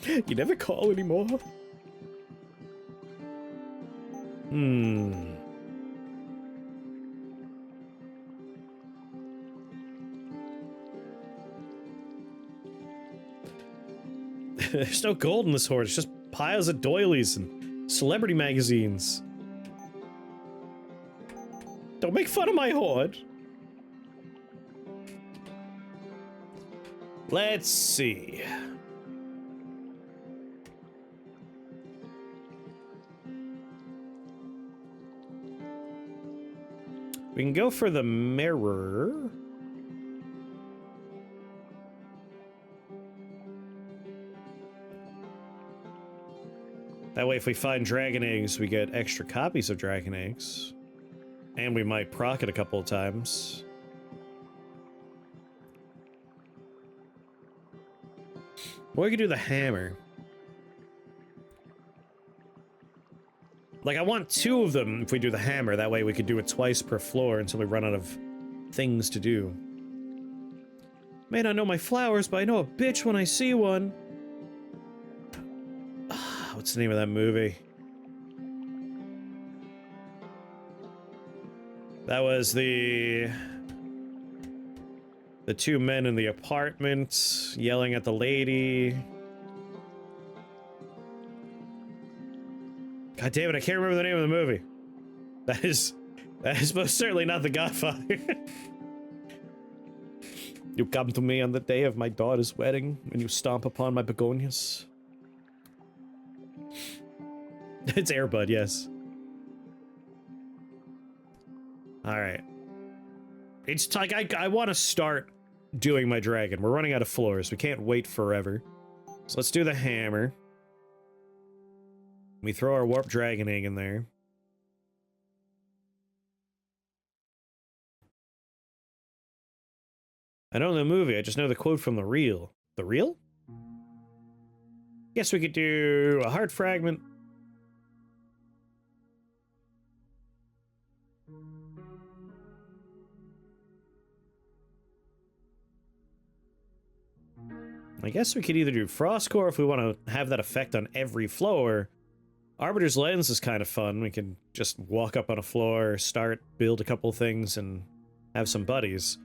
You never call anymore? Hmm. There's no gold in this hoard. It's just piles of doilies and celebrity magazines. Don't make fun of my hoard. Let's see. We can go for the mirror. That way, if we find dragon eggs, we get extra copies of dragon eggs. And we might proc it a couple of times. Or we could do the hammer. Like, I want 2 of them if we do the hammer. That way we could do it twice per floor until we run out of things to do. May not know my flowers, but I know a bitch when I see one. What's the name of that movie? That was the 2 men in the apartment yelling at the lady. God damn it, I can't remember the name of the movie. That is most certainly not The Godfather. You come to me on the day of my daughter's wedding, and you stomp upon my begonias. It's Air Bud, yes. Alright. It's like, I want to start doing my dragon. We're running out of floors. We can't wait forever. So let's do the hammer. We throw our warp dragon egg in there. I don't know the movie, I just know the quote from the reel. The reel? Guess we could do a heart fragment. I guess we could either do frost core if we want to have that effect on every floor. Arbiter's Lens is kind of fun. We can just walk up on a floor, start, build a couple things, and have some buddies.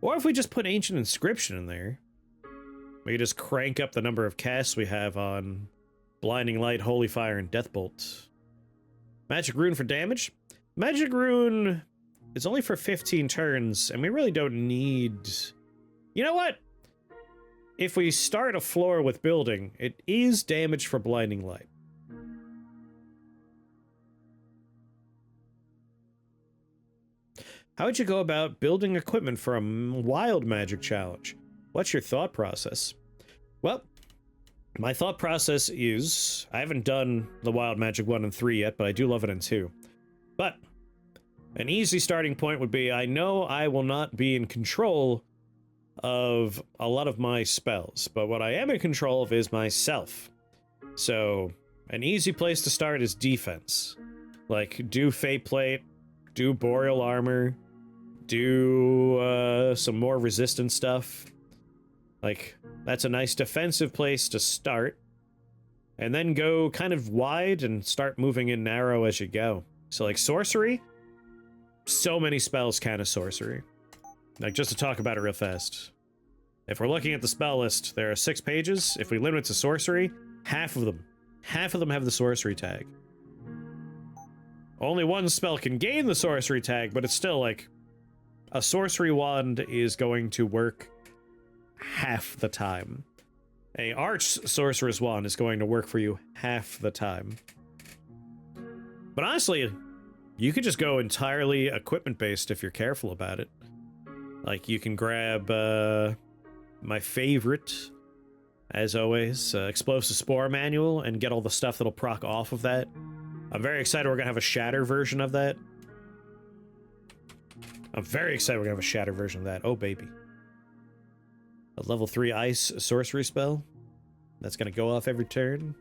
Or if we just put Ancient Inscription in there, we could just crank up the number of casts we have on Blinding Light, Holy Fire, and Deathbolt. Magic Rune for damage? Magic Rune is only for 15 turns, and we really don't need... You know what? If we start a floor with building, it is damage for Blinding Light. How would you go about building equipment for a wild magic challenge? What's your thought process? Well, my thought process is, I haven't done the wild magic 1 and 3 yet, but I do love it in 2. But an easy starting point would be, I know I will not be in control of a lot of my spells, but what I am in control of is myself. So an easy place to start is defense. Like, do Fate Plate, do Boreal Armor, do some more resistant stuff. Like, that's a nice defensive place to start. And then go kind of wide and start moving in narrow as you go. So like sorcery, so many spells count as sorcery. Like, just to talk about it real fast. If we're looking at the spell list, there are 6 pages. If we limit it to sorcery, half of them have the sorcery tag. Only one spell can gain the sorcery tag, but it's still like, a sorcery wand is going to work half the time. A arch sorcerer's wand is going to work for you half the time. But honestly, you could just go entirely equipment-based if you're careful about it. Like, you can grab, my favorite, as always, Explosive Spore Manual, and get all the stuff that'll proc off of that. I'm very excited we're gonna have a Shatter version of that. I'm very excited we're gonna have a Shatter version of that. Oh, baby. A level 3 ice sorcery spell. That's going to go off every turn.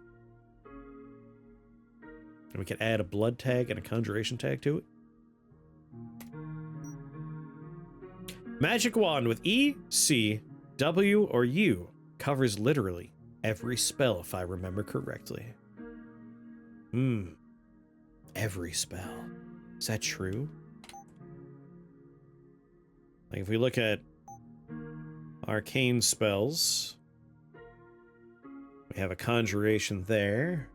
And we can add a blood tag and a conjuration tag to it. Magic wand with E, C, W, or U covers literally every spell, if I remember correctly. Every spell. Is that true? Like, if we look at arcane spells, we have a conjuration there.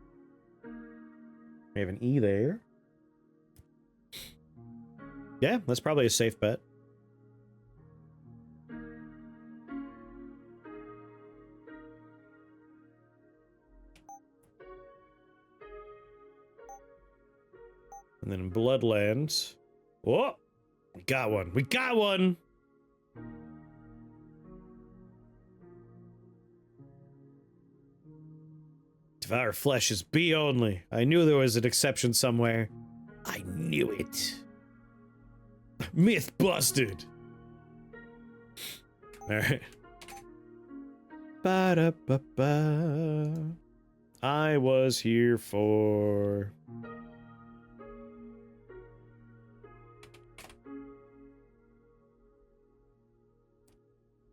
We have an E there. Yeah, that's probably a safe bet. And then in Bloodlands. Oh! We got one. We got one! Devour flesh is B only. I knew there was an exception somewhere. I knew it. Myth busted. Alright. Ba-da-ba-ba. I was here for...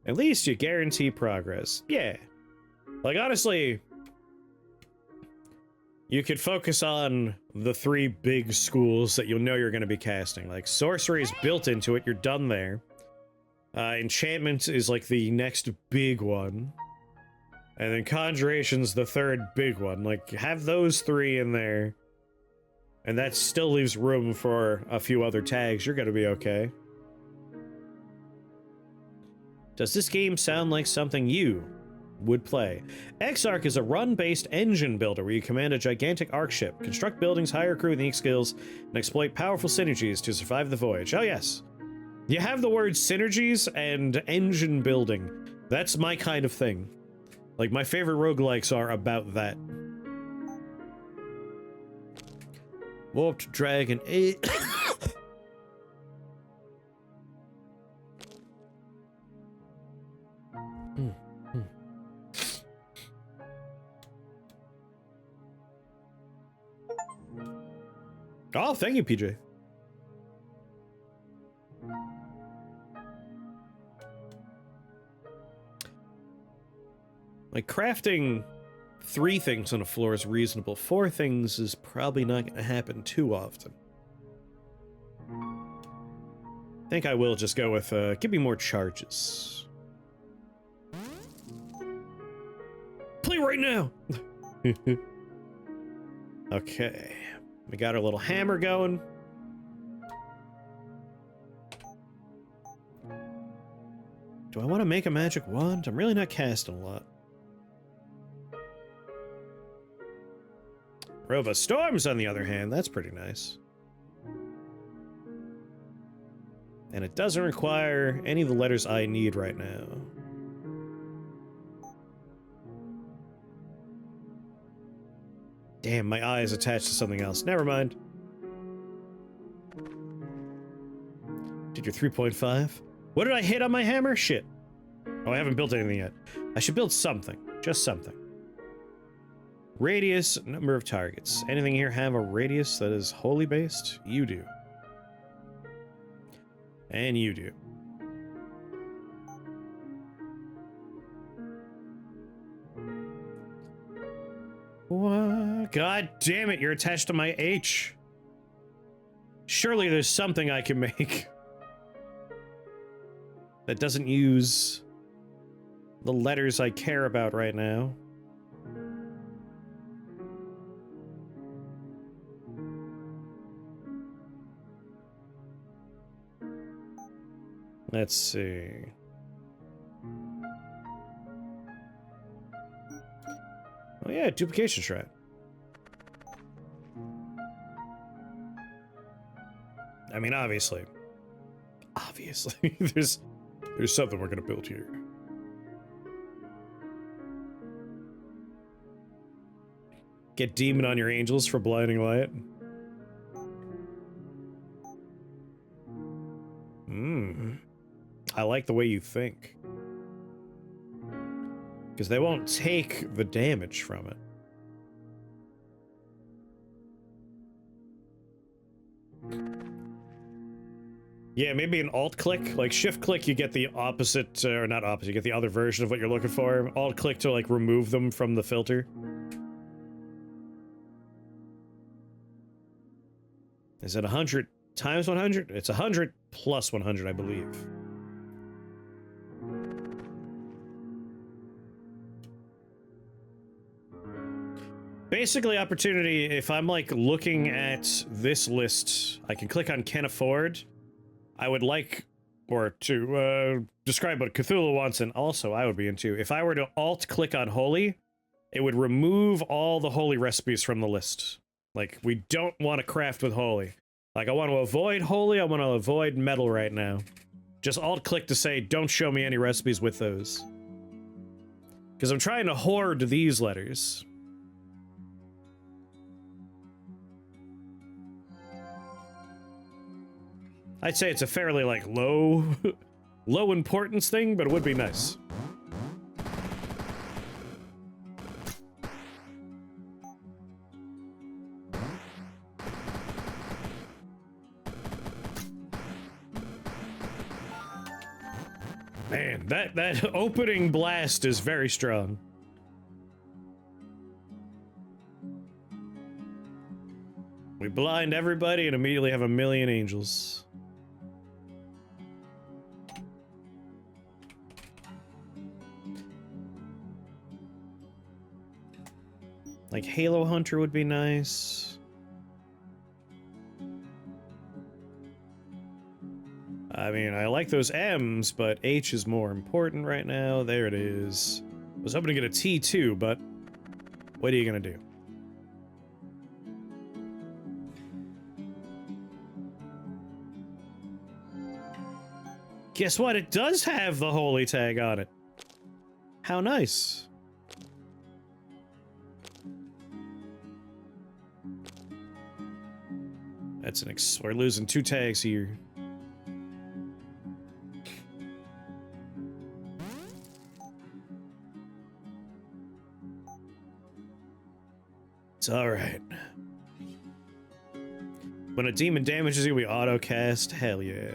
At least you guarantee progress. Yeah. Like, honestly, you could focus on the 3 big schools that you'll know you're going to be casting. Like, sorcery is built into it. You're done there. Enchantment is, like, the next big one. And then conjuration's the 3rd big one. Like, have those 3 in there. And that still leaves room for a few other tags. You're going to be okay. Does this game sound like something you would play? Exarch is a run-based engine builder where you command a gigantic arc ship, construct buildings, hire crew with unique skills, and exploit powerful synergies to survive the voyage. Oh yes. You have the words synergies and engine building. That's my kind of thing. Like, my favorite roguelikes are about that. Warped Dragon 8. Oh, thank you, PJ. Like, crafting 3 things on a floor is reasonable. 4 things is probably not going to happen too often. I think I will just go with, give me more charges. Play right now! Okay. We got our little hammer going. Do I want to make a magic wand? I'm really not casting a lot. Rova Storms, on the other hand, that's pretty nice. And it doesn't require any of the letters I need right now. Damn, my eye is attached to something else. Never mind. Did your 3.5? What did I hit on my hammer? Shit. Oh, I haven't built anything yet. I should build something. Just something. Radius, number of targets. Anything here have a radius that is wholly based? You do. And you do. What? God damn it, you're attached to my H. Surely there's something I can make that doesn't use the letters I care about right now. Let's see. Oh yeah, duplication shrine. I mean, obviously, there's something we're gonna build here. Get demon on your angels for blinding light. I like the way you think. Because they won't take the damage from it. Yeah, maybe an alt-click. Like, shift-click, you get the opposite, or not opposite, you get the other version of what you're looking for. Alt-click to, like, remove them from the filter. Is it 100 times 100? It's 100 plus 100, I believe. Basically, opportunity, if I'm, like, looking at this list, I can click on Can Afford. I would like, or to describe what Cthulhu wants, and also I would be into. If I were to alt-click on Holy, it would remove all the Holy recipes from the list. Like, we don't want to craft with Holy. Like, I want to avoid Holy, I want to avoid Metal right now. Just alt-click to say, don't show me any recipes with those. Because I'm trying to hoard these letters. I'd say it's a fairly, like, low importance thing, but it would be nice. Man, that opening blast is very strong. We blind everybody and immediately have a million angels. Like, Halo Hunter would be nice. I mean, I like those M's, but H is more important right now. There it is. I was hoping to get a T too, but what are you gonna do? Guess what? It does have the Holy tag on it. How nice. That's an we're losing 2 tags here. It's alright. When a demon damages you, we auto-cast. Hell yeah.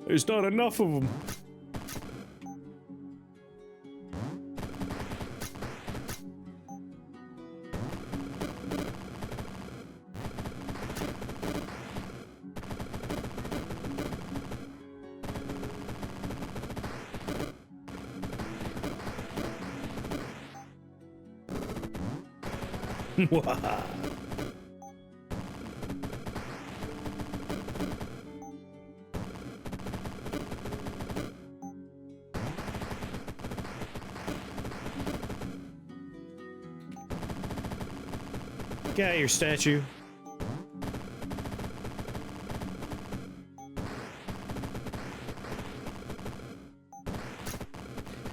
There's not enough of them. Get out of your statue.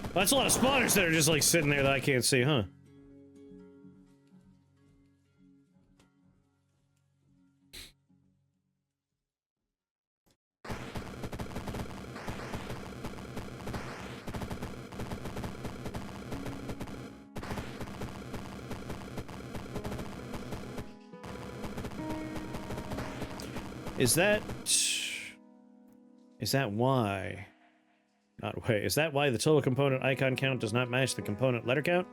Well, that's a lot of spawners that are just like sitting there that I can't see, huh? Is that why? Not wait, is that why the total component icon count does not match the component letter count?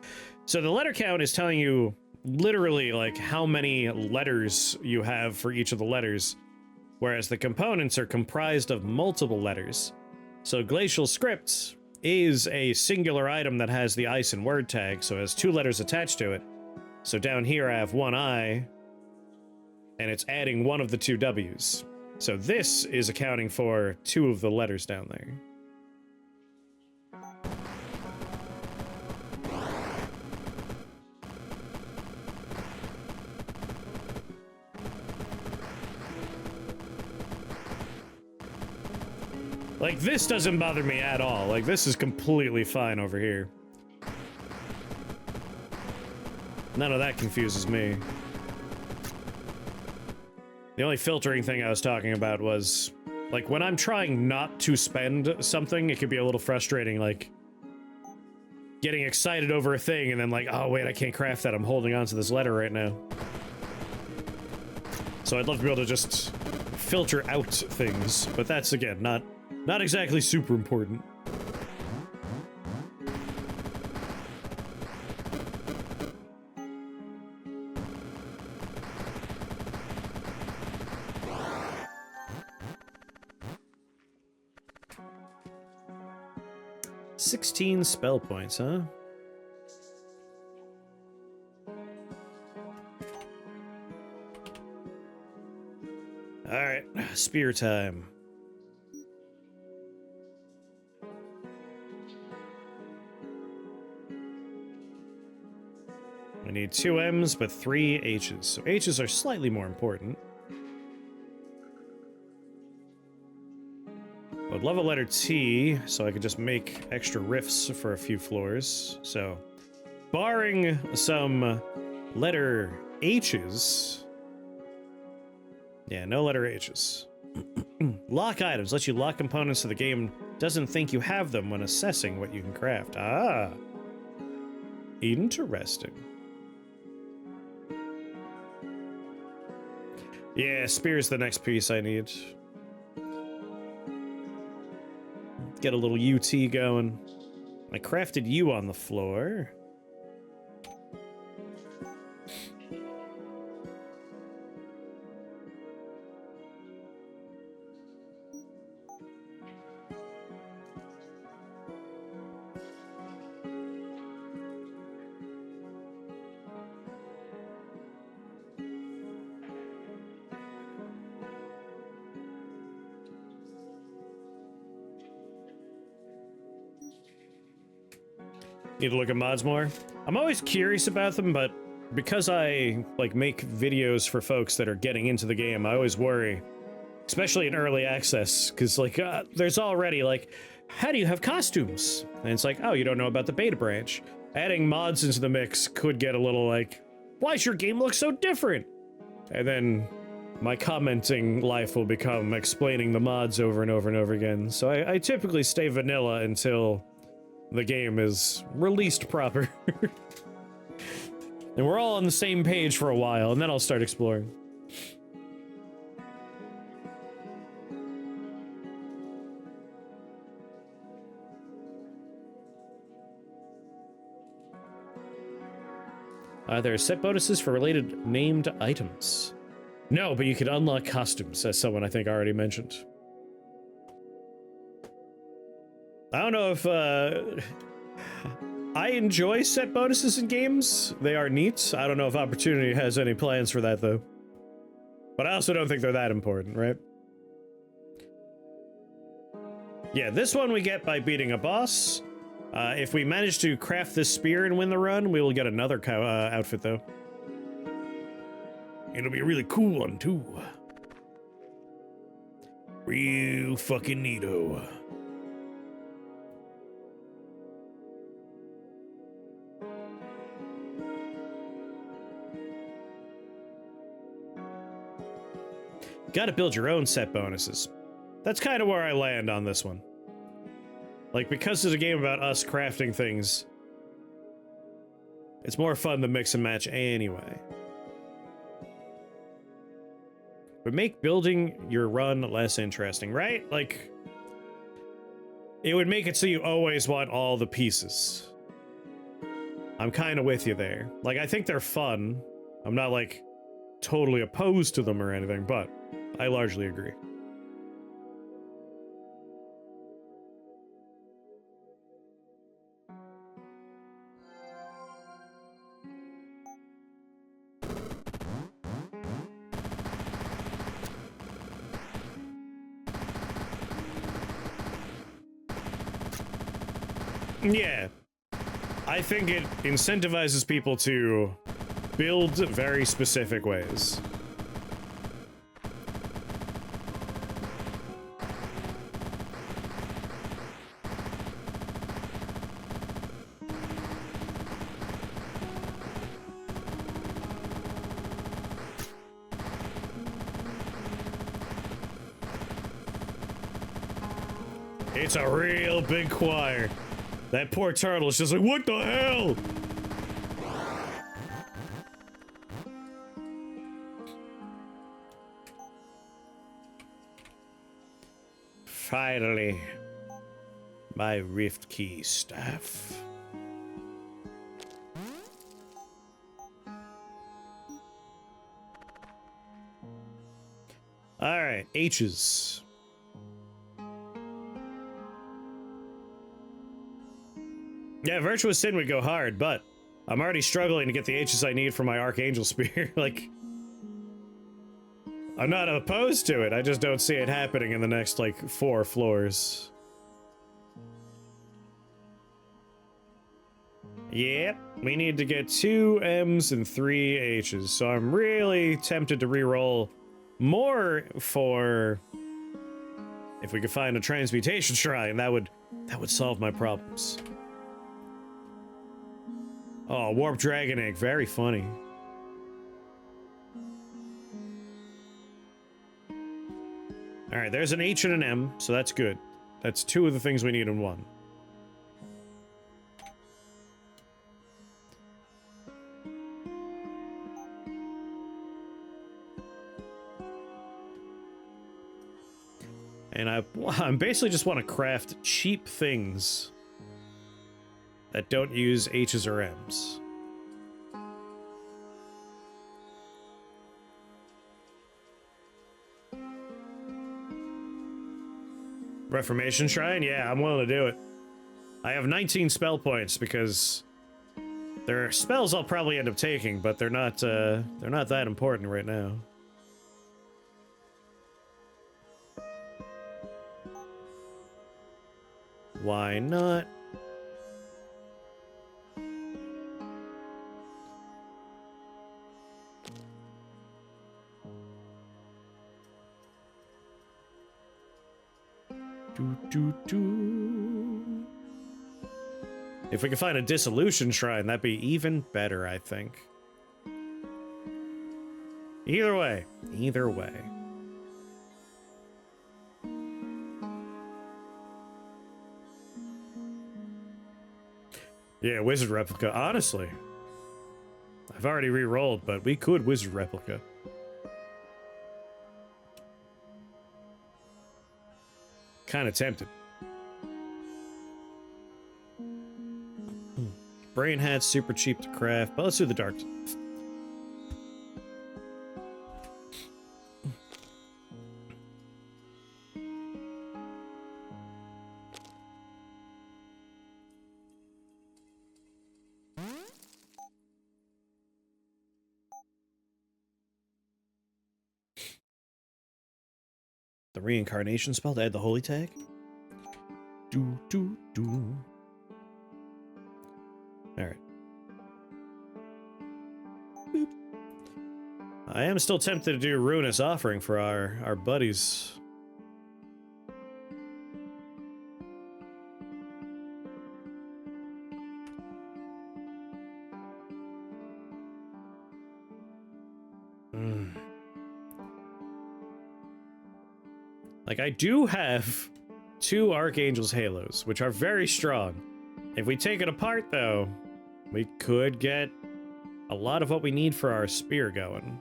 So the letter count is telling you literally like how many letters you have for each of the letters, whereas the components are comprised of multiple letters. So Glacial Scripts is a singular item that has the ice and word tag, so it has 2 letters attached to it. So down here I have 1 I, and it's adding 1 of the 2 W's. So this is accounting for 2 of the letters down there. Like, this doesn't bother me at all. Like, this is completely fine over here. None of that confuses me. The only filtering thing I was talking about was Like, when I'm trying not to spend something, it can be a little frustrating, like, getting excited over a thing and then like, oh wait, I can't craft that, I'm holding on to this letter right now. So I'd love to be able to just filter out things, but that's, again, not exactly super important. $16 spell points, huh? Alright, spear time. We need 2 M's, but 3 H's. So H's are slightly more important. I'd love a letter T, so I could just make extra riffs for a few floors. So, barring some letter H's... Yeah, no letter H's. Lock items lets you lock components so the game doesn't think you have them when assessing what you can craft. Ah. Interesting. Yeah, spear's the next piece I need. Get a little UT going. I crafted you on the floor. Need to look at mods more. I'm always curious about them, but because I like make videos for folks that are getting into the game, I always worry, especially in early access, because like there's already like, how do you have costumes? And it's like, oh, you don't know about the beta branch. Adding mods into the mix could get a little like, why does your game look so different? And then my commenting life will become explaining the mods over and over and over again. So I typically stay vanilla until the game is released proper. And we're all on the same page for a while, and then I'll start exploring. There are set bonuses for related named items. No, but you can unlock costumes, as someone I think already mentioned. I don't know if, I enjoy set bonuses in games. They are neat. I don't know if Opportunity has any plans for that, though. But I also don't think they're that important, right? Yeah, this one we get by beating a boss. If we manage to craft this spear and win the run, we will get another outfit, though. It'll be a really cool one, too. Real fucking neato. Gotta build your own set bonuses. That's kind of where I land on this one. Like, because it's a game about us crafting things, it's more fun to mix and match anyway. But make building your run less interesting, right? Like, it would make it so you always want all the pieces. I'm kind of with you there. Like, I think they're fun. I'm not, like, totally opposed to them or anything, but I largely agree. Yeah. I think it incentivizes people to build very specific ways. It's a real big choir. That poor turtle is just like, what the hell? Finally, my rift key staff. All right, H's. Yeah, Virtuous Sin would go hard, but I'm already struggling to get the H's I need for my Archangel Spear. Like, I'm not opposed to it, I just don't see it happening in the next, like, 4 floors. Yep, we need to get 2 M's and 3 H's, so I'm really tempted to re-roll more for... If we could find a Transmutation Shrine, that would solve my problems. Oh, Warp Dragon Egg, very funny. Alright, there's an H and an M, so that's good. That's 2 of the things we need in 1. And I basically just want to craft cheap things that don't use H's or M's. Reformation Shrine? Yeah, I'm willing to do it. I have 19 spell points because there are spells I'll probably end up taking, but they're not that important right now. Why not? If we could find a dissolution shrine, that'd be even better, I think. Either way. Either way. Yeah, wizard replica. Honestly, I've already re-rolled, but we could wizard replica. Kind of tempted. Brain hat's super cheap to craft, but let's do the dark. The reincarnation spell to add the holy tag. All right. Boop. I am still tempted to do ruinous offering for our buddies. Like, I do have 2 Archangel's Halos, which are very strong. If we take it apart, though, we could get a lot of what we need for our spear going.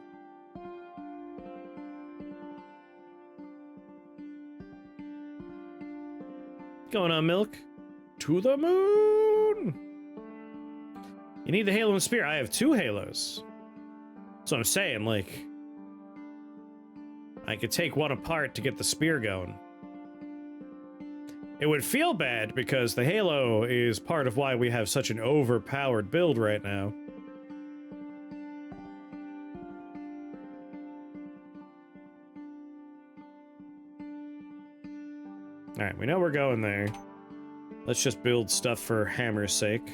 Going on, Milk? To the moon! You need the Halo and Spear. I have 2 Halos. That's what I'm saying, like... I could take one apart to get the spear going. It would feel bad because the Halo is part of why we have such an overpowered build right now. Alright, we know we're going there. Let's just build stuff for Hammer's sake.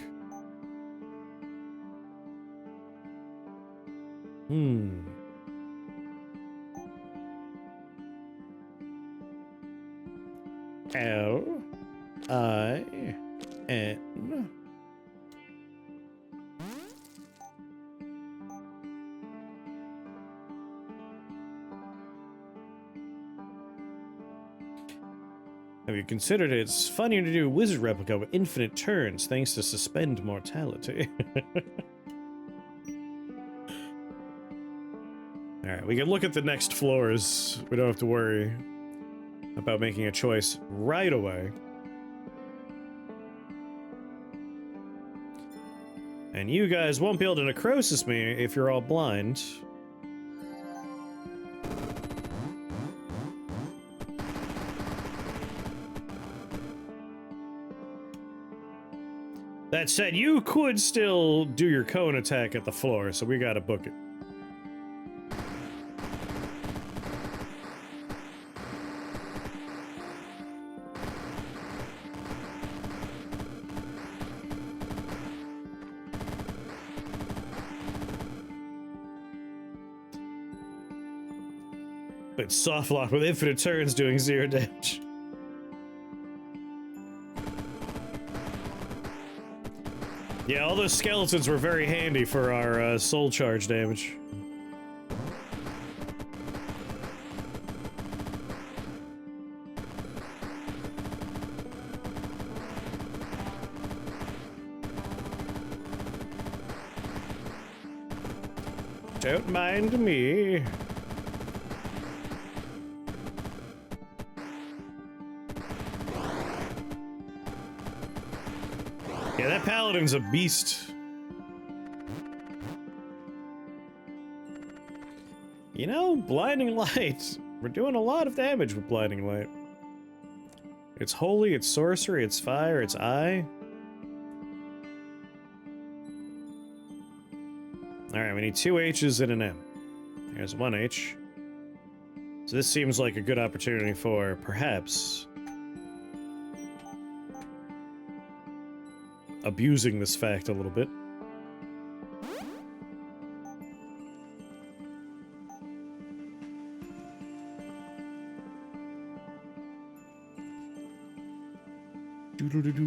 L-I-N. Have you considered it's funnier to do a wizard replica with infinite turns thanks to suspend mortality? Alright, we can look at the next floors. We don't have to worry about making a choice right away. And you guys won't be able to necrosis me if you're all blind. That said, you could still do your cone attack at the floor, so we gotta book it. But soft lock with infinite turns doing 0 damage. Yeah, all those skeletons were very handy for our soul charge damage. Don't mind me. Yeah, that paladin's a beast. You know, blinding light. We're doing a lot of damage with blinding light. It's holy, it's sorcery, it's fire, it's eye. Alright, we need 2 H's and an M. There's 1 H. So this seems like a good opportunity for, perhaps, abusing this fact a little bit. Doo-doo-doo-doo.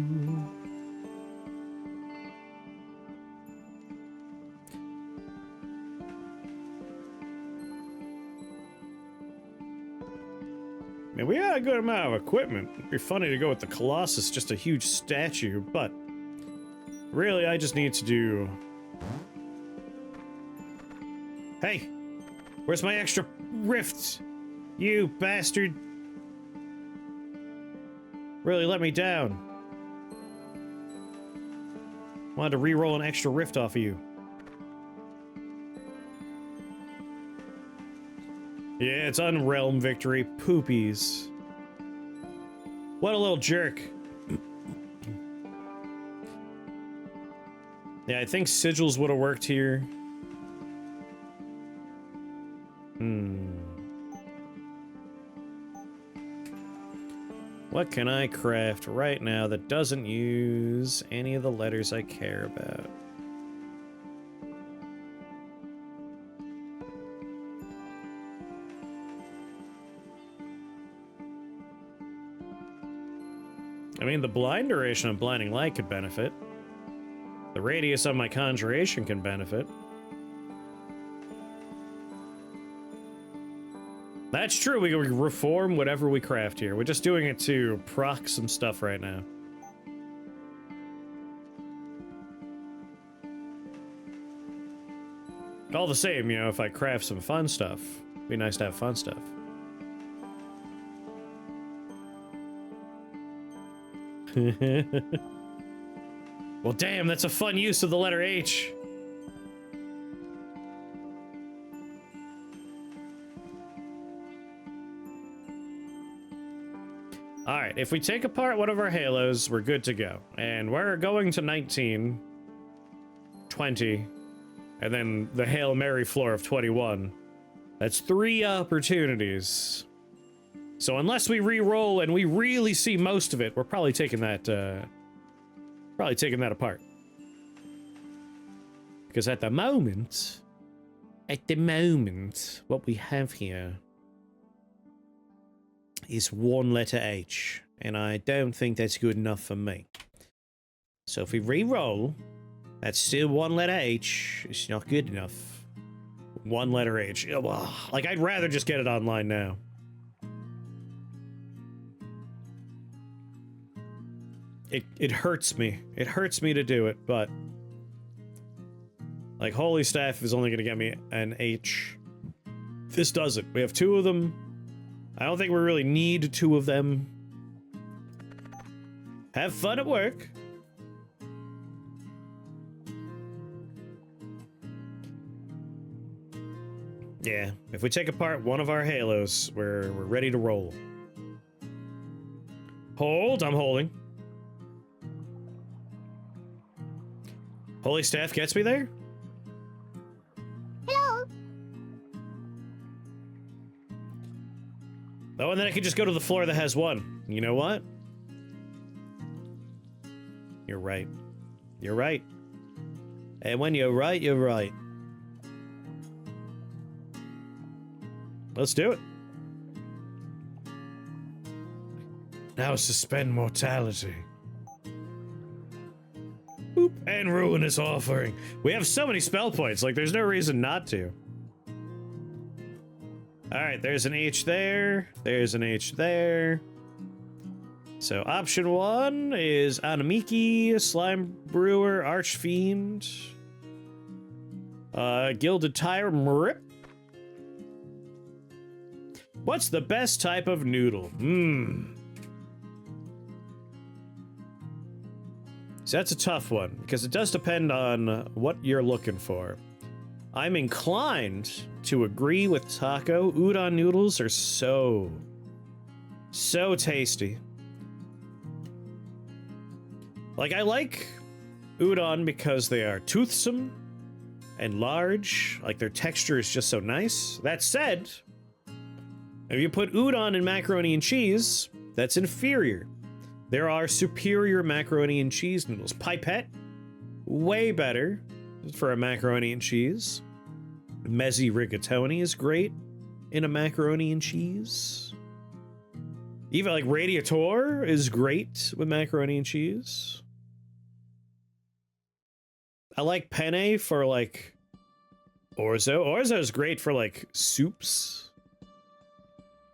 Man, we got a good amount of equipment. It'd be funny to go with the Colossus, just a huge statue, but really, I just need to do... Hey! Where's my extra rift? You bastard! Really let me down. Wanted to re-roll an extra rift off of you. Yeah, it's Unrealm victory. Poopies. What a little jerk. Yeah, I think sigils would have worked here. What can I craft right now that doesn't use any of the letters I care about? I mean, the blind duration of blinding light could benefit. The radius of my conjuration can benefit. That's true, we can reform whatever we craft here. We're just doing it to proc some stuff right now. All the same, you know, if I craft some fun stuff, it'd be nice to have fun stuff. Well, damn, that's a fun use of the letter H. Alright, if we take apart one of our halos, we're good to go. And we're going to 19, 20, and then the Hail Mary floor of 21. That's 3 opportunities. So unless we re-roll and we really see most of it, we're probably taking that, apart. Because at the moment, what we have here is 1 letter H, and I don't think that's good enough for me. So if we re-roll, that's still 1 letter H. It's not good enough. 1 letter H. Like, I'd rather just get it online now. It hurts me. It hurts me to do it, but like Holy Staff is only gonna get me an H. This doesn't. We have 2 of them. I don't think we really need 2 of them. Have fun at work. Yeah, if we take apart one of our halos, we're ready to roll. Hold, I'm holding. Holy Staff gets me there? Hello. Oh, and then I can just go to the floor that has 1. You know what? You're right. You're right. And when you're right, you're right. Let's do it. Now suspend mortality. Boop. And ruinous offering. We have so many spell points, like there's no reason not to. Alright, there's an H there. There's an H there. So option 1 is Anamiki, Slime Brewer, Archfiend, Gilded Tyrant, Rip. What's the best type of noodle? So that's a tough one, because it does depend on what you're looking for. I'm inclined to agree with Taco. Udon noodles are so tasty. Like, I like udon because they are toothsome and large. Like, their texture is just so nice. That said, if you put udon in macaroni and cheese, that's inferior. There are superior macaroni and cheese noodles. Pipette, way better for a macaroni and cheese. Mezzi rigatoni is great in a macaroni and cheese. Even like Radiator is great with macaroni and cheese. I like penne for like orzo. Orzo is great for like soups.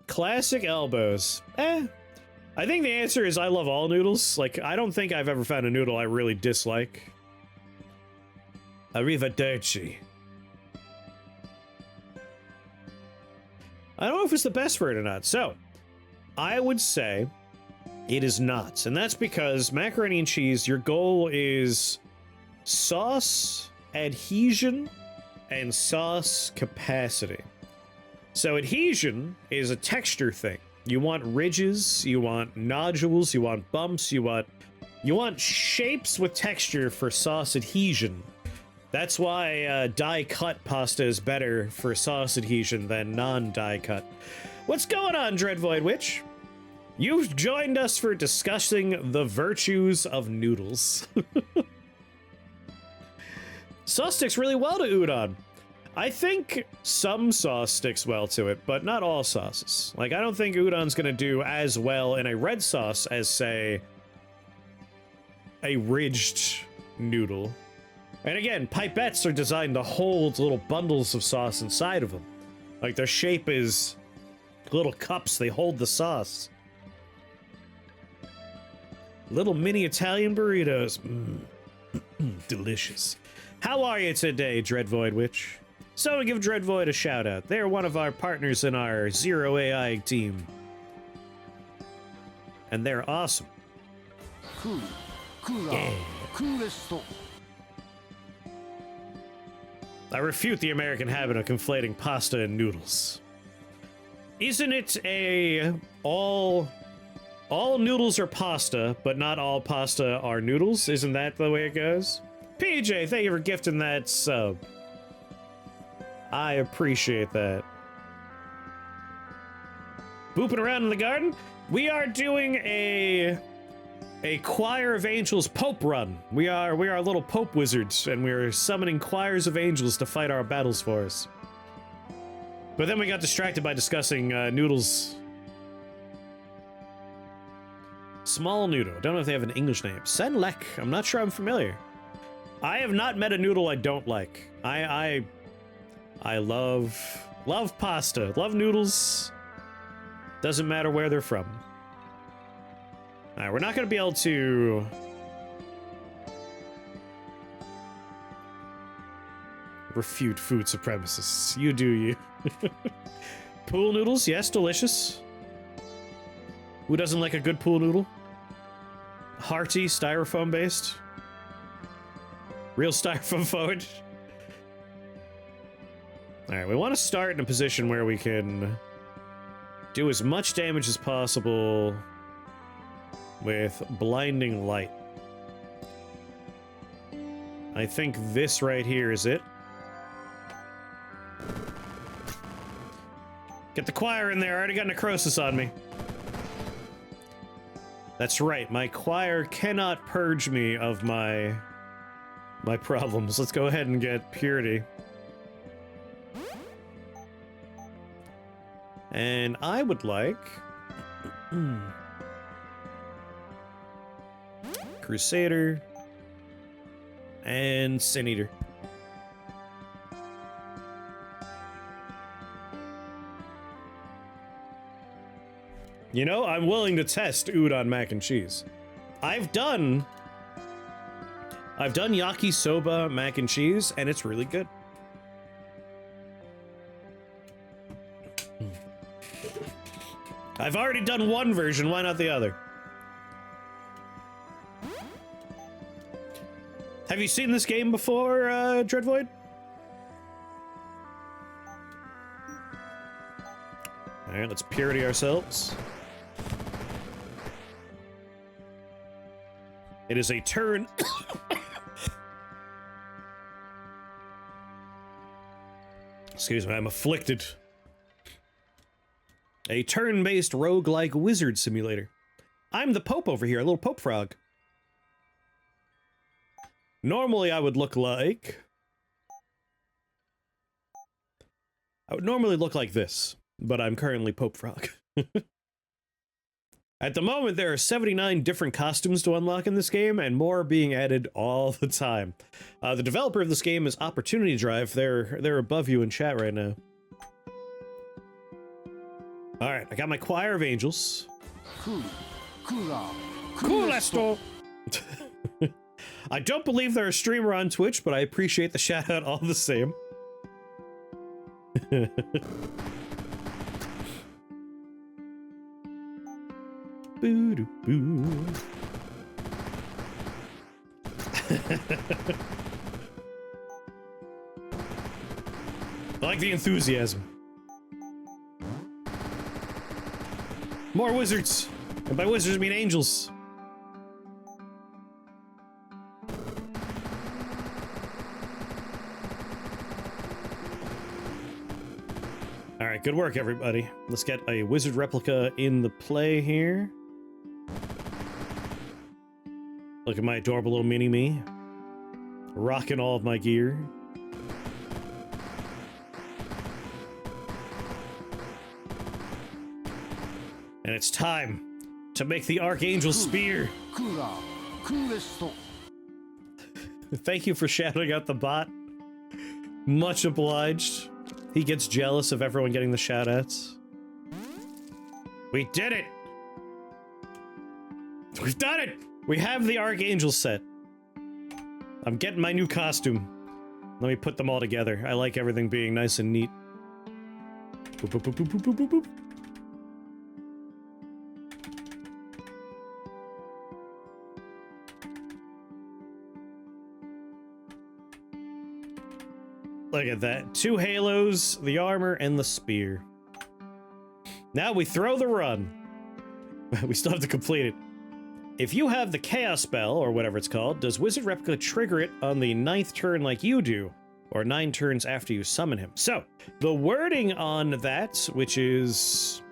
Classic elbows. I think the answer is I love all noodles. Like, I don't think I've ever found a noodle I really dislike. Arrivederci. I don't know if it's the best word or not. So, I would say it is not. And that's because macaroni and cheese, your goal is sauce adhesion and sauce capacity. So adhesion is a texture thing. You want ridges, you want nodules, you want bumps, you want shapes with texture for sauce adhesion. That's why die-cut pasta is better for sauce adhesion than non-die-cut. What's going on, Dreadvoid Witch? You've joined us for discussing the virtues of noodles. Sauce sticks really well to udon. I think some sauce sticks well to it, but not all sauces. Like, I don't think udon's gonna do as well in a red sauce as, say, a ridged noodle. And again, pipettes are designed to hold little bundles of sauce inside of them. Like, their shape is little cups, they hold the sauce. Little mini Italian burritos. Delicious. How are you today, Dreadvoid Witch? So give Dreadvoid a shout out. They're one of our partners in our Zero AI team. And they're awesome. Yeah. I refute the American habit of conflating pasta and noodles. Isn't it a all noodles are pasta, but not all pasta are noodles? Isn't that the way it goes? PJ, thank you for gifting that sub. I appreciate that. Booping around in the garden? We are doing a Choir of Angels Pope run. We are little Pope wizards, and we are summoning choirs of angels to fight our battles for us. But then we got distracted by discussing noodles. Small noodle. Don't know if they have an English name. Senlek. I'm not sure I'm familiar. I have not met a noodle I don't like. I love pasta. Love noodles. Doesn't matter where they're from. All right, we're not going to be able to... refute food supremacists. You do you. Pool noodles, yes, delicious. Who doesn't like a good pool noodle? Hearty, styrofoam based. Real styrofoam forward. Alright, we want to start in a position where we can do as much damage as possible with blinding light. I think this right here is it. Get the choir in there, I already got necrosis on me. That's right, my choir cannot purge me of my problems. Let's go ahead and get purity. And I would like... Crusader and Sin Eater. You know, I'm willing to test oud on mac and cheese. I've done yakisoba mac and cheese, and it's really good. I've already done one version, why not the other? Have you seen this game before, Dreadvoid? Alright, let's purity ourselves. It is a turn... Excuse me, I'm afflicted. A turn-based roguelike wizard simulator. I'm the Pope over here, a little Pope frog. Normally I would look like... I would normally look like this, but I'm currently Pope frog. At the moment, there are 79 different costumes to unlock in this game, and more are being added all the time. The developer of this game is Opportunity Drive. They're above you in chat right now. Alright, I got my choir of angels. Cool. I don't believe they're a streamer on Twitch, but I appreciate the shout out all the same. Boo-doo-boo. I like the enthusiasm. More wizards! And by wizards I mean angels. Alright, good work everybody. Let's get a wizard replica in the play here. Look at my adorable little mini-me. Rocking all of my gear. And it's time to make the Archangel Spear. Thank you for shouting out the bot. Much obliged. He gets jealous of everyone getting the shoutouts. We did it! We've done it! We have the Archangel set. I'm getting my new costume. Let me put them all together. I like everything being nice and neat. Boop, boop, boop, boop, boop, boop, boop. Look at that. 2 halos, the armor, and the spear. Now we throw the run. We still have to complete it. If you have the Chaos spell, or whatever it's called, does Wizard Replica trigger it on the 9th turn like you do, or 9 turns after you summon him? So, the wording on that, which is...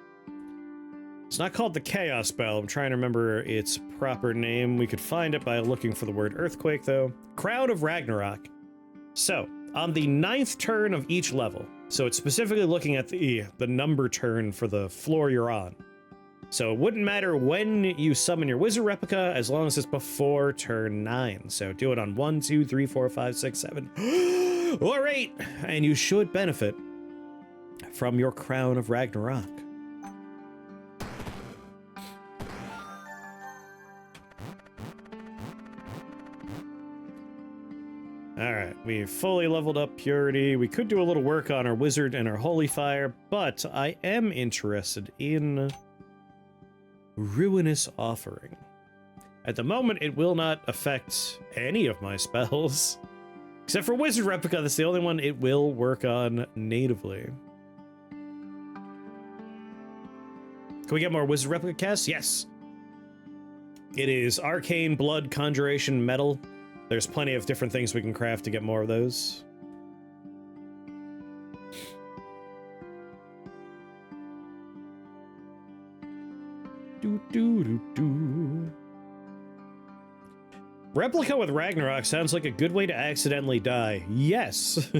It's not called the Chaos spell, I'm trying to remember its proper name. We could find it by looking for the word Earthquake, though. Crown of Ragnarok. So, on the 9th turn of each level, so it's specifically looking at the number turn for the floor you're on. So it wouldn't matter when you summon your wizard replica as long as it's before turn 9. So do it on 1, 2, 3, 4, 5, 6, 7, or 8, and you should benefit from your Crown of Ragnarok. Alright, we fully leveled up Purity. We could do a little work on our Wizard and our Holy Fire, but I am interested in Ruinous Offering. At the moment, it will not affect any of my spells. Except for Wizard Replica, that's the only one it will work on natively. Can we get more Wizard Replica casts? Yes. It is Arcane, Blood, Conjuration, Metal. There's plenty of different things we can craft to get more of those. Replica with Ragnarok sounds like a good way to accidentally die. Yes.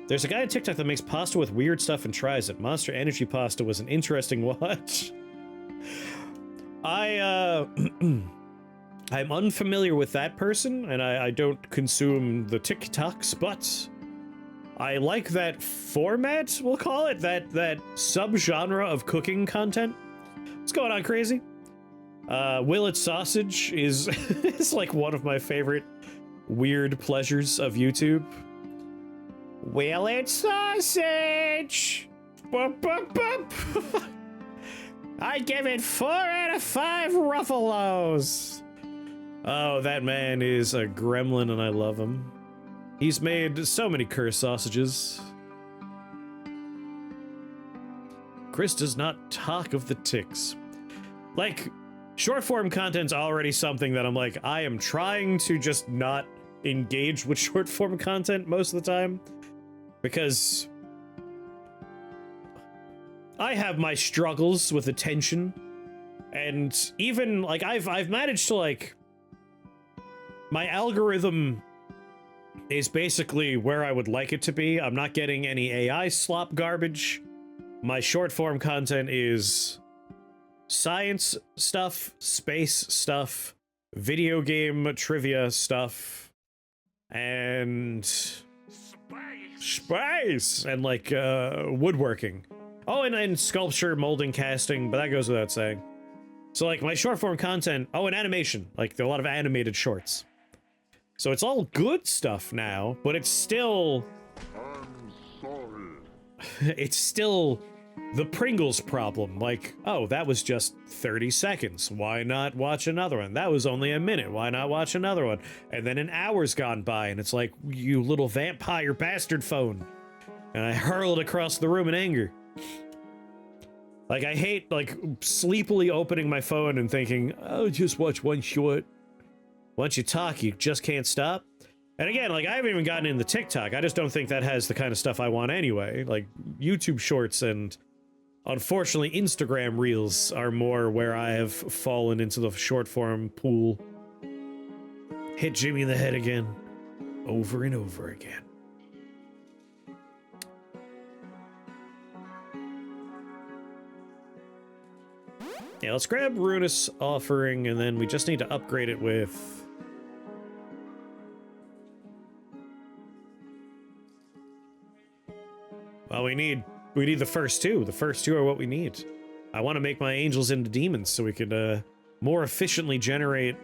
There's a guy on TikTok that makes pasta with weird stuff and tries it. Monster Energy Pasta was an interesting watch. I'm unfamiliar with that person, and I don't consume the TikToks, but I like that format, we'll call it, that subgenre of cooking content. What's going on, Crazy? Willet Sausage is, is like one of my favorite weird pleasures of YouTube. Willet Sausage! Boop, boop, boop. I give it 4 out of 5 Ruffalos! Oh, that man is a gremlin and I love him. He's made so many cursed sausages. Chris does not talk of the ticks. Like, short form content's already something that I'm like, I am trying to just not engage with short form content most of the time. Because I have my struggles with attention. And even, like, I've managed to, like, my algorithm is basically where I would like it to be. I'm not getting any AI slop garbage. My short form content is science stuff, space stuff, video game trivia stuff, and space, and like woodworking. Oh, and sculpture, molding, casting, but that goes without saying. So like my short form content, oh, and animation, like there are a lot of animated shorts. So it's all good stuff now, but it's still... I'm sorry. It's still the Pringles problem. Like, oh, that was just 30 seconds. Why not watch another one? That was only a minute. Why not watch another one? And then an hour's gone by, and it's like, you little vampire bastard phone. And I hurled across the room in anger. Like, I hate, like, sleepily opening my phone and thinking, oh, just watch one short. Once you talk, you just can't stop. And again, like, I haven't even gotten into TikTok. I just don't think that has the kind of stuff I want anyway. Like, YouTube Shorts and, unfortunately, Instagram Reels are more where I have fallen into the short-form pool. Hit Jimmy in the head again. Over and over again. Yeah, let's grab Ruinous Offering, and then we just need to upgrade it with... Well, we need the first two. The first two are what we need. I want to make my angels into demons so we could more efficiently generate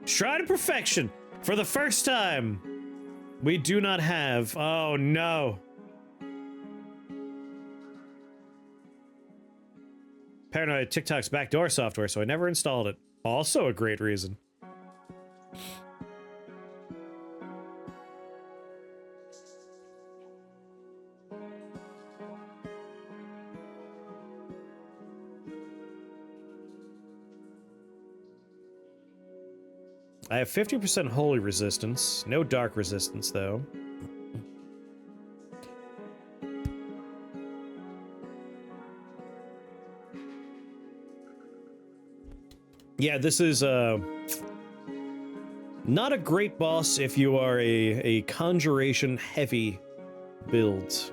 Shrine of Perfection. For the first time, we do not have... Oh, no. Paranoid TikTok's backdoor software, so I never installed it. Also a great reason. I have 50% holy resistance, no dark resistance though. Yeah, this is not a great boss if you are a conjuration heavy build.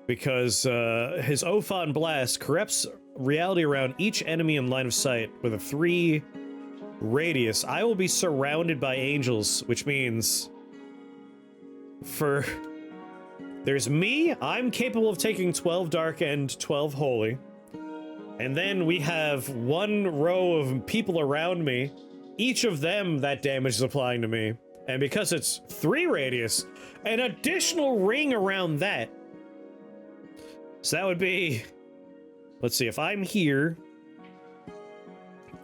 Because his Ophon Blast corrupts reality around each enemy in line of sight with a 3 radius. I will be surrounded by angels, which means there's me, I'm capable of taking 12 dark and 12 holy. And then we have one row of people around me. Each of them, that damage is applying to me. And because it's 3 radius, an additional ring around that. So that would be... Let's see, if I'm here...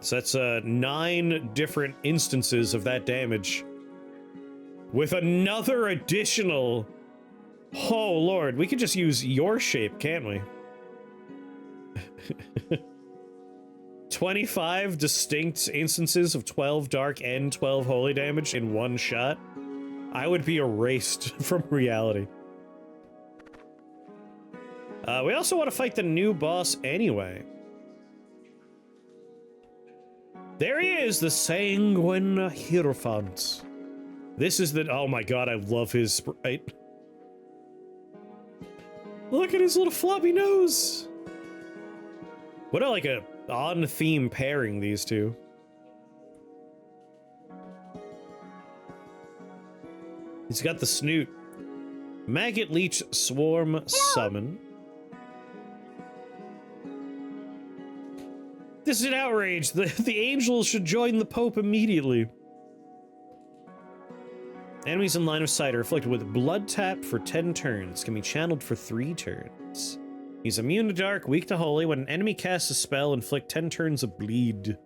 So that's 9 different instances of that damage. With another additional... Oh, Lord, we could just use your shape, can't we? 25 distinct instances of 12 dark and 12 holy damage in one shot. I would be erased from reality. We also want to fight the new boss anyway. There he is, the Sanguine Hierophant. This is the... Oh my god, I love his sprite. Look at his little floppy nose. What a, like, a on-theme pairing, these two. He's got the snoot. Maggot Leech Swarm Summon. This is an outrage. The angels should join the Pope immediately. Enemies in line of sight are afflicted with Blood Tap for 10 turns. Can be channeled for 3 turns. He's immune to dark, weak to holy. When an enemy casts a spell, inflict 10 turns of bleed.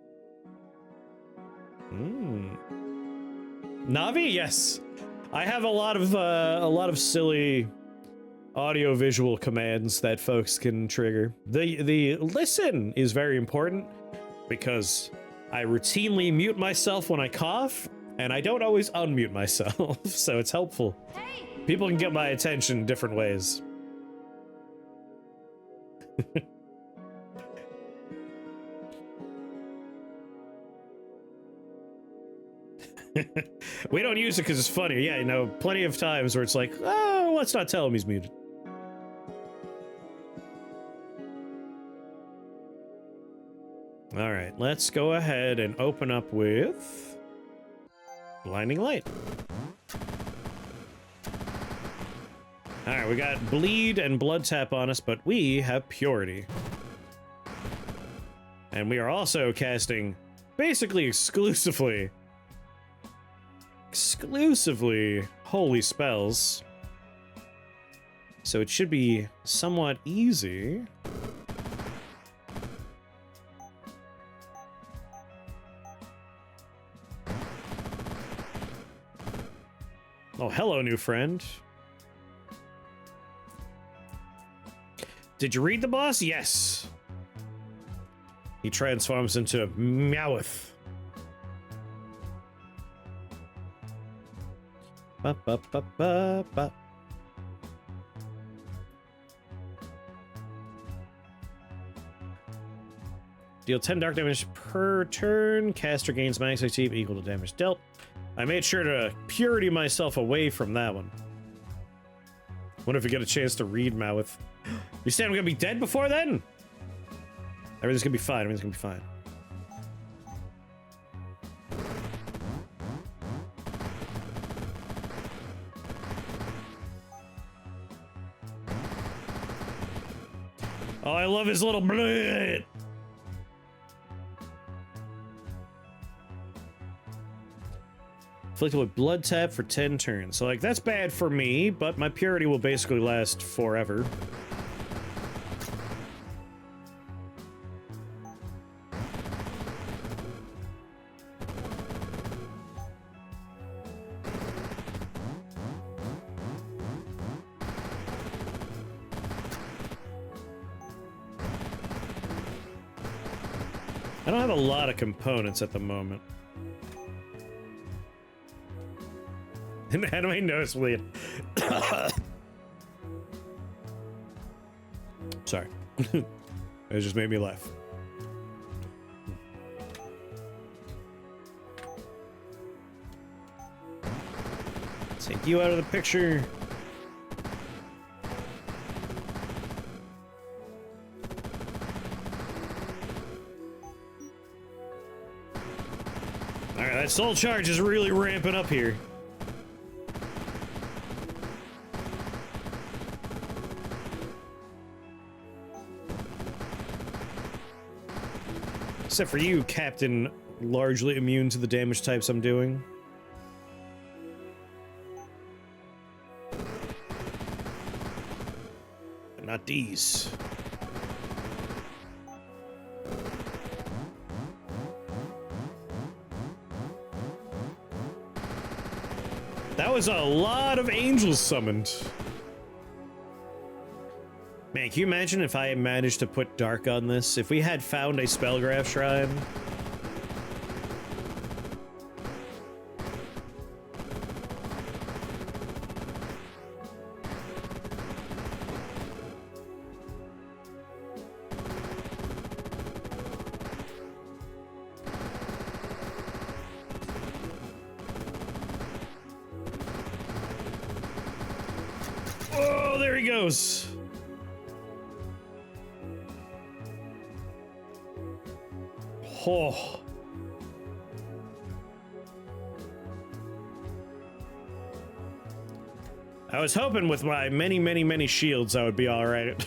Navi, yes. I have a lot of silly audio-visual commands that folks can trigger. The listen is very important because I routinely mute myself when I cough, and I don't always unmute myself, so it's helpful. Hey! People can get my attention in different ways. We don't use it because it's funny. Yeah, you know, plenty of times where it's like, oh, let's not tell him he's muted. All right, let's go ahead and open up with Blinding Light. All right, we got Bleed and Blood Tap on us, but we have Purity. And we are also casting basically exclusively holy spells. So it should be somewhat easy. Oh, hello, new friend. Did you read the boss? Yes. He transforms into Meowth. Ba, ba, ba, ba, ba. Deal 10 dark damage per turn. Caster gains max HP equal to damage dealt. I made sure to purity myself away from that one. What if we get a chance to read Meowth? You saying I'm gonna be dead before then? Everything's gonna be fine. Everything's gonna be fine. Oh, I love his little blade. Afflicted with Blood Tap for 10 turns. So, like, that's bad for me, but my purity will basically last forever. I don't have a lot of components at the moment. And anime nose bleed. Sorry. It just made me laugh. Take you out of the picture. Alright, that soul charge is really ramping up here. Except for you, Captain, largely immune to the damage types I'm doing. But not these. That was a lot of angels summoned. Man, can you imagine if I managed to put dark on this? If we had found a spellgraph shrine? Oh, there he goes. Oh. I was hoping with my many shields I would be all right.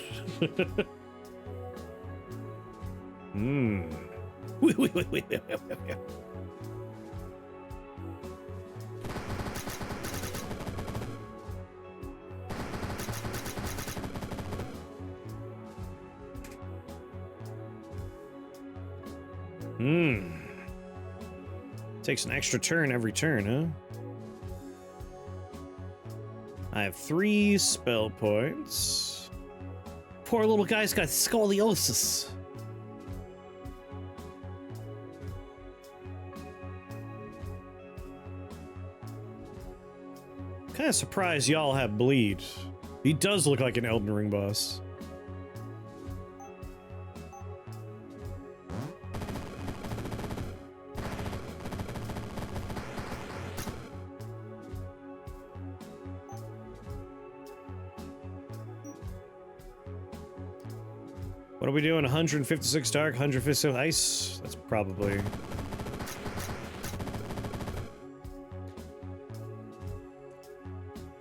Hmm. Takes an extra turn every turn, huh? I have 3 spell points. Poor little guy's got scoliosis. Kind of surprised y'all have bleed. He does look like an Elden Ring boss. What are we doing? 156 dark, 156 ice? That's probably...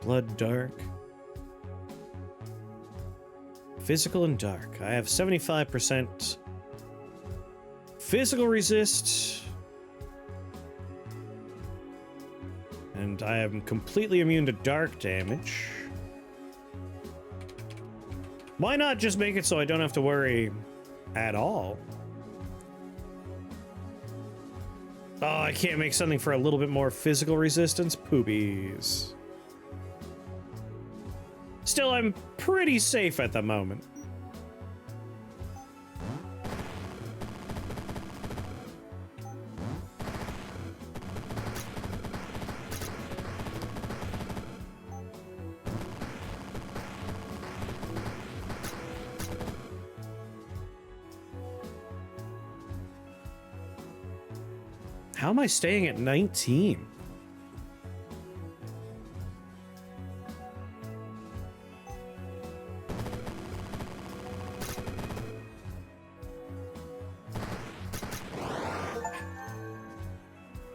Blood dark. Physical and dark. I have 75% physical resist. And I am completely immune to dark damage. Why not just make it so I don't have to worry at all? Oh, I can't make something for a little bit more physical resistance? Poopies. Still, I'm pretty safe at the moment. How am I staying at 19?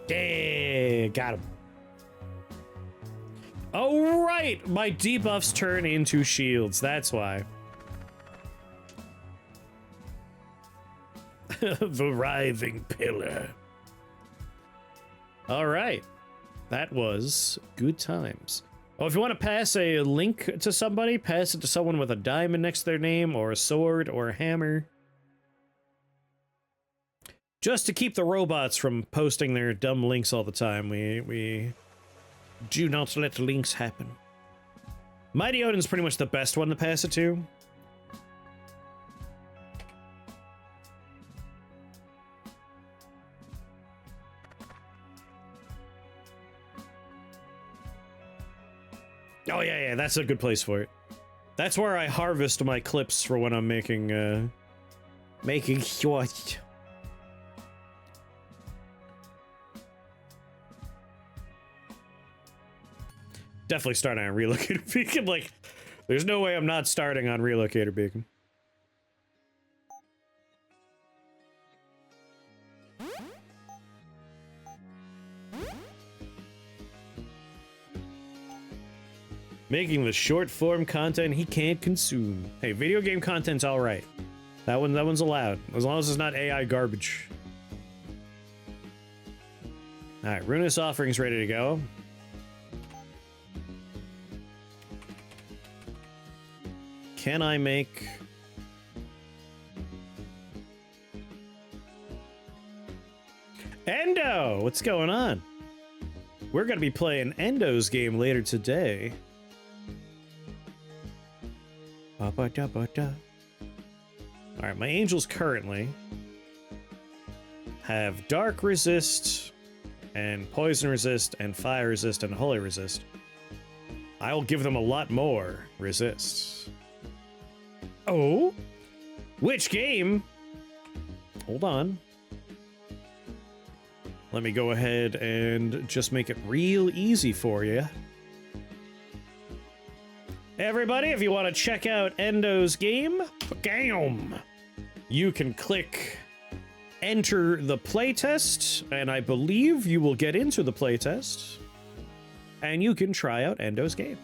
Dang, got him. Oh, right! My debuffs turn into shields, that's why. The writhing pillar. All right, that was good times. Oh, if you want to pass a link to somebody, pass it to someone with a diamond next to their name, or a sword, or a hammer. Just to keep the robots from posting their dumb links all the time, we do not let links happen. Mighty Odin's pretty much the best one to pass it to. Oh, yeah, that's a good place for it. That's where I harvest my clips for when I'm making short. Definitely starting on Relocator Beacon. Like, there's no way I'm not starting on Relocator Beacon. Making the short form content he can't consume. Hey, video game content's all right. That one's allowed, as long as it's not AI garbage. Alright, Ruinous Offering's ready to go. Can I make... Endo! What's going on? We're gonna be playing Endo's game later today. Alright, my angels currently have Dark Resist, and Poison Resist, and Fire Resist, and Holy Resist. I will give them a lot more Resist. Oh? Which game? Hold on. Let me go ahead and just make it real easy for you. Everybody, if you want to check out Endo's game, bam! You can click enter the playtest, and I believe you will get into the playtest, and you can try out Endo's game.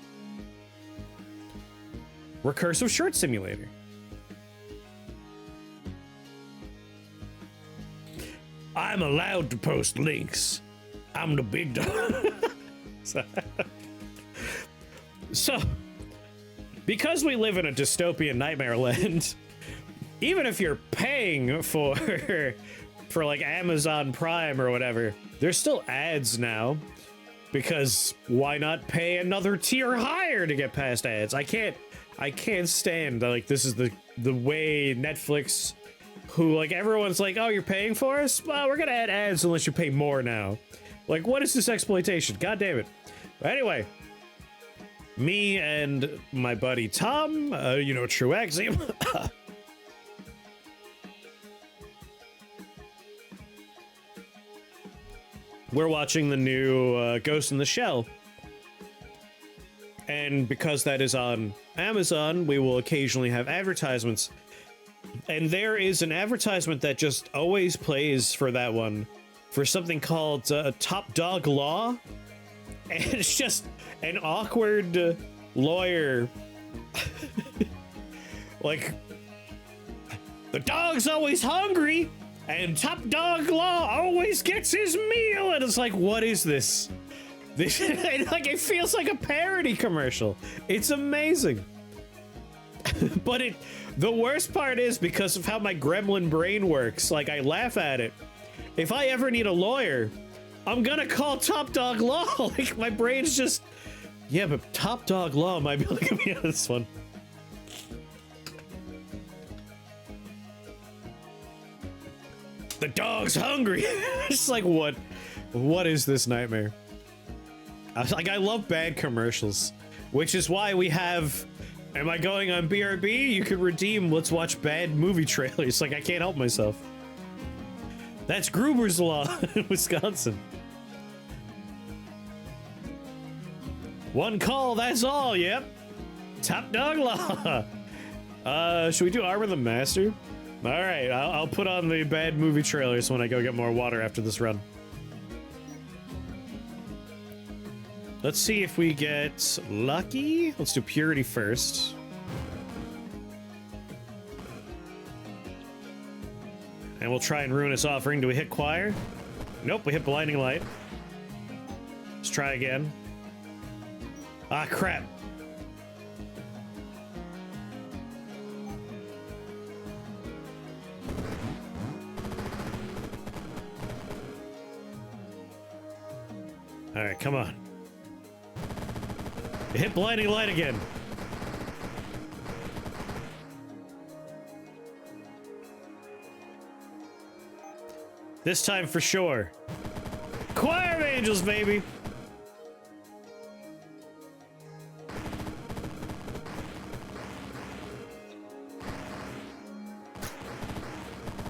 Recursive Shirt Simulator. I'm allowed to post links. I'm the big dog. So, because we live in a dystopian nightmare land, even if you're paying for like Amazon Prime or whatever, there's still ads now. Because why not pay another tier higher to get past ads? I can't stand, like, this is the way Netflix, who, like, everyone's like, oh, you're paying for us? Well, we're gonna add ads unless you pay more now. Like, what is this exploitation? God damn it. But anyway, me and my buddy Tom, you know, True Axiom, we're watching the new Ghost in the Shell. And because that is on Amazon, we will occasionally have advertisements. And there is an advertisement that just always plays for that one, for something called Top Dog Law. And it's just an awkward lawyer. Like, the dog's always hungry, and Top Dog Law always gets his meal. And it's like, what is this? This, like, it feels like a parody commercial. It's amazing. But the worst part is, because of how my gremlin brain works, like, I laugh at it. If I ever need a lawyer, I'm gonna call Top Dog Law. Like, my brain's just, yeah, but Top Dog Law might be able to get me out of this one. The dog's hungry. It's like, what is this nightmare? I love bad commercials, which is why we have, am I going on BRB? You can redeem let's watch bad movie trailers. Like, I can't help myself. That's Gruber's Law in Wisconsin. One call, that's all, yep. Top Dog Law. Should we do Armor the Master? All right, I'll put on the bad movie trailers when I go get more water after this run. Let's see if we get lucky. Let's do Purity first. And we'll try and Ruinous Offering. Do we hit Choir? Nope, we hit Blinding Light. Let's try again. Ah, crap. All right, come on. Hit Blinding Light again. This time for sure. Choir of Angels, baby.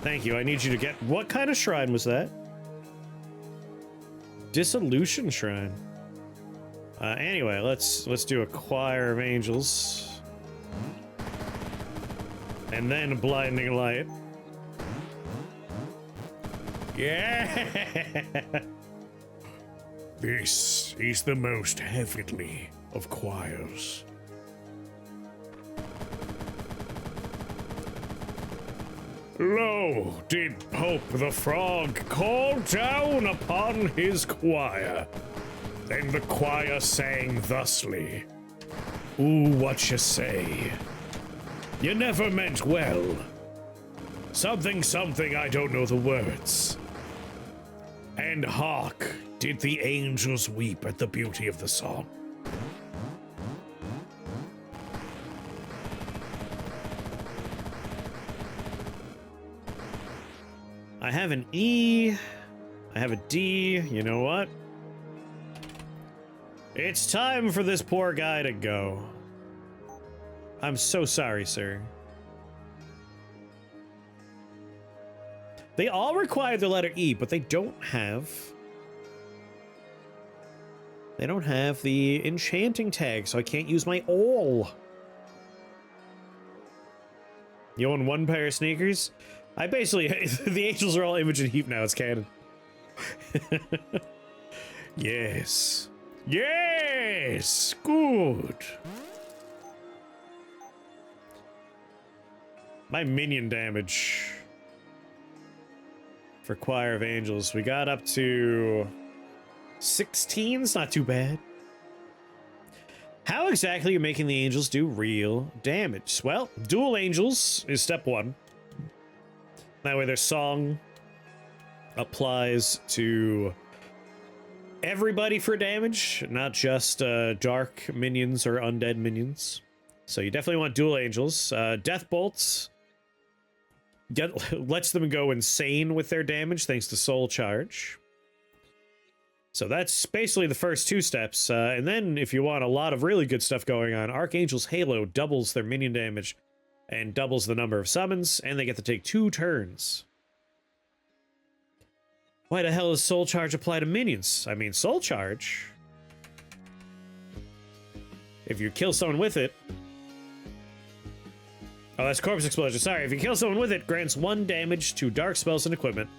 Thank you. I need you to get... What kind of shrine was that? Dissolution Shrine. Anyway, let's do a Choir of Angels. And then Blinding Light. Yeah! This is the most heavenly of choirs. Lo, did Pope the Frog call down upon his choir. Then the choir sang thusly. Ooh, what you say? You never meant well. Something, something, I don't know the words. And hark, did the angels weep at the beauty of the song. I have an E. I have a D. You know what? It's time for this poor guy to go. I'm so sorry, sir. They all require the letter E, but they don't have... They don't have the enchanting tag, so I can't use my all. You own one pair of sneakers? I basically... The angels are all Imogen Heap now, it's canon. Yes. Yes! Good! My minion damage for Choir of Angels. We got up to 16. It's not too bad. How exactly are you making the angels do real damage? Well, dual angels is step one. That way their song applies to everybody for damage, not just dark minions or undead minions. So you definitely want dual angels. Death bolts lets them go insane with their damage thanks to soul charge. So that's basically the first two steps. And then if you want a lot of really good stuff going on, Archangel's Halo doubles their minion damage and doubles the number of summons, and they get to take 2 turns. Why the hell does soul charge apply to minions? I mean, soul charge, if you kill someone with it... Oh, that's corpse explosion. Sorry, if you kill someone with it, grants 1 damage to dark spells and equipment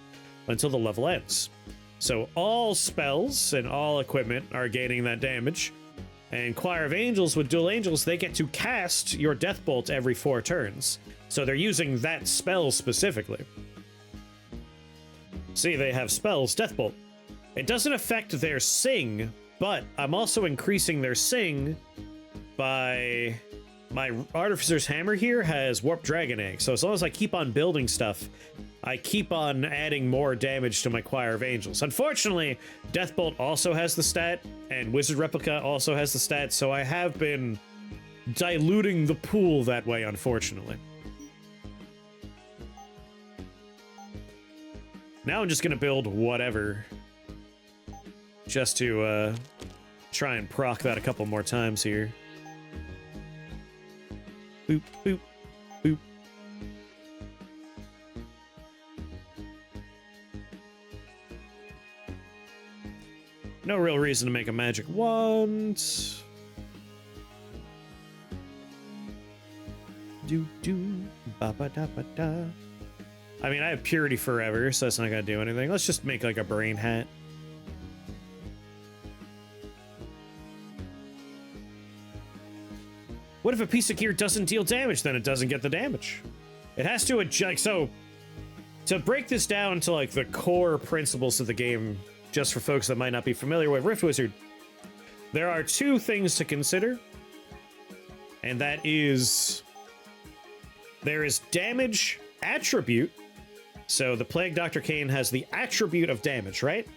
until the level ends. So all spells and all equipment are gaining that damage. And Choir of Angels, with dual angels, they get to cast your Death Bolt every 4 turns. So they're using that spell specifically. See, they have spells, Death Bolt. It doesn't affect their sing, but I'm also increasing their sing by... My Artificer's Hammer here has Warped Dragon Egg, so as long as I keep on building stuff, I keep on adding more damage to my Choir of Angels. Unfortunately, Deathbolt also has the stat, and Wizard Replica also has the stat, so I have been diluting the pool that way, unfortunately. Now I'm just gonna build whatever, just to try and proc that a couple more times here. Boop, boop, boop. No real reason to make a magic wand. Do do ba ba da ba da. I mean, I have Purity Forever, so that's not gonna do anything. Let's just make like a brain hat. What if a piece of gear doesn't deal damage? Then it doesn't get the damage. It has to adjust. So, to break this down to like the core principles of the game, just for folks that might not be familiar with Rift Wizard, there are 2 things to consider, and that is there is damage attribute. So the Plague Dr. Kane has the attribute of damage, right?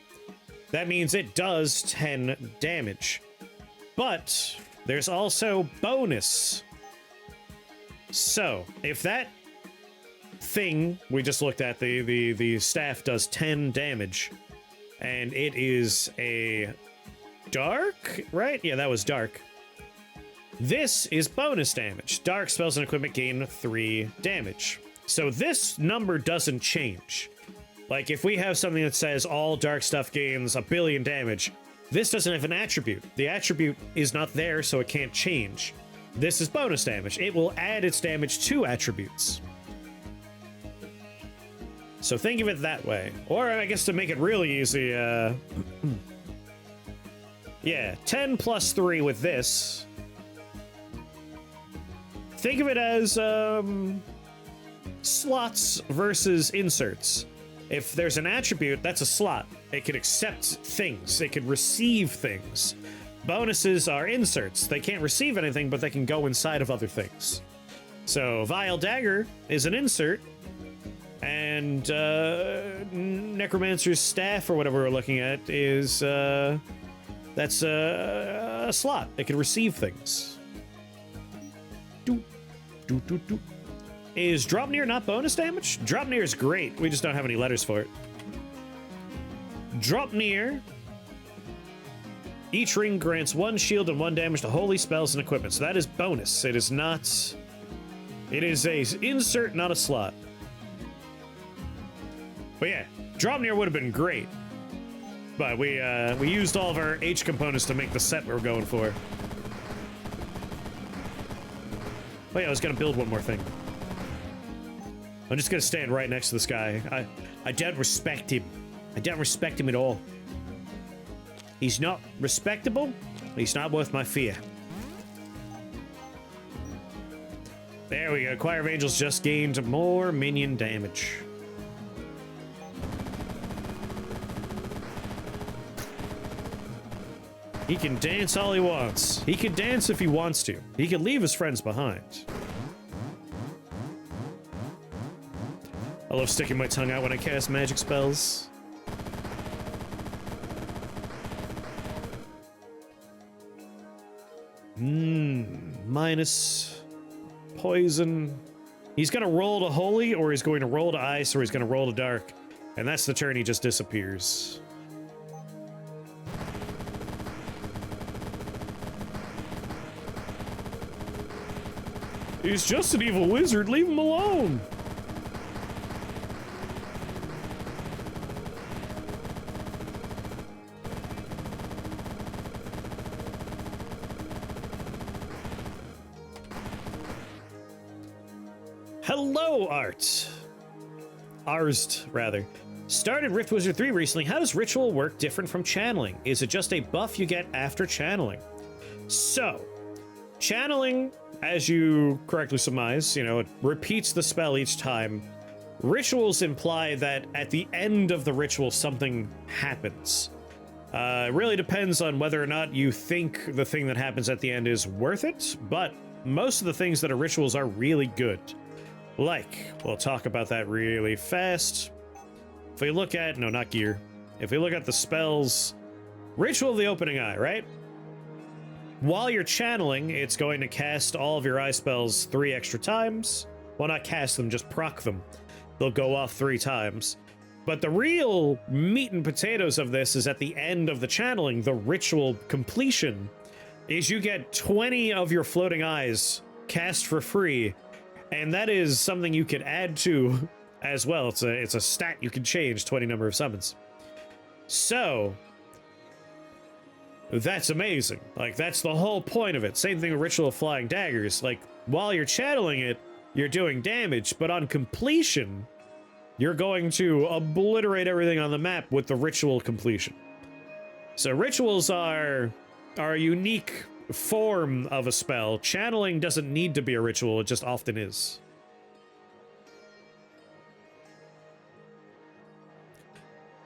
That means it does 10 damage, but there's also bonus. So, if that thing we just looked at, the staff does 10 damage, and it is a dark, right? Yeah, that was dark. This is bonus damage. Dark spells and equipment gain 3 damage. So this number doesn't change. Like, if we have something that says all dark stuff gains 1 billion damage, this doesn't have an attribute. The attribute is not there, so it can't change. This is bonus damage. It will add its damage to attributes. So think of it that way. Or I guess to make it really easy, yeah, 10 plus 3 with this. Think of it as, slots versus inserts. If there's an attribute, that's a slot. It can accept things. It can receive things. Bonuses are inserts. They can't receive anything, but they can go inside of other things. So Vile Dagger is an insert, and Necromancer's Staff, or whatever we're looking at, is that's a slot. It can receive things. Is Drop Near not bonus damage? Drop Near is great. We just don't have any letters for it. Drop Near. Each ring grants 1 shield and 1 damage to holy spells and equipment. So that is bonus. It is not... It is a insert, not a slot. But yeah, Drop Near would have been great. But we used all of our H components to make the set we were going for. Oh yeah, I was gonna build one more thing. I'm just gonna stand right next to this guy. I don't respect him. I don't respect him at all. He's not respectable. He's not worth my fear. There we go. Choir of Angels just gained more minion damage. He can dance all he wants. He can dance if he wants to. He can leave his friends behind. I love sticking my tongue out when I cast magic spells. Minus poison. He's gonna roll to holy, or he's going to roll to ice, or he's gonna roll to dark. And that's the turn he just disappears. He's just an evil wizard, leave him alone! Hello, Art. Arst, rather. Started Rift Wizard 3 recently. How does Ritual work different from Channeling? Is it just a buff you get after Channeling? So, Channeling, as you correctly surmise, you know, it repeats the spell each time. Rituals imply that at the end of the ritual, something happens. It really depends on whether or not you think the thing that happens at the end is worth it, but most of the things that are rituals are really good. Like, we'll talk about that really fast. If we look at, no, not gear. If we look at the spells, Ritual of the Opening Eye, right? While you're channeling, it's going to cast all of your eye spells 3 extra times. Well, not cast them, just proc them. They'll go off 3 times. But the real meat and potatoes of this is at the end of the channeling, the ritual completion, is you get 20 of your floating eyes cast for free. And that is something you can add to as well. It's a stat you can change, 20 number of summons. So, that's amazing. Like, that's the whole point of it. Same thing with Ritual of Flying Daggers. Like, while you're channeling it, you're doing damage, but on completion, you're going to obliterate everything on the map with the ritual completion. So rituals are a unique form of a spell. Channeling doesn't need to be a ritual, it just often is.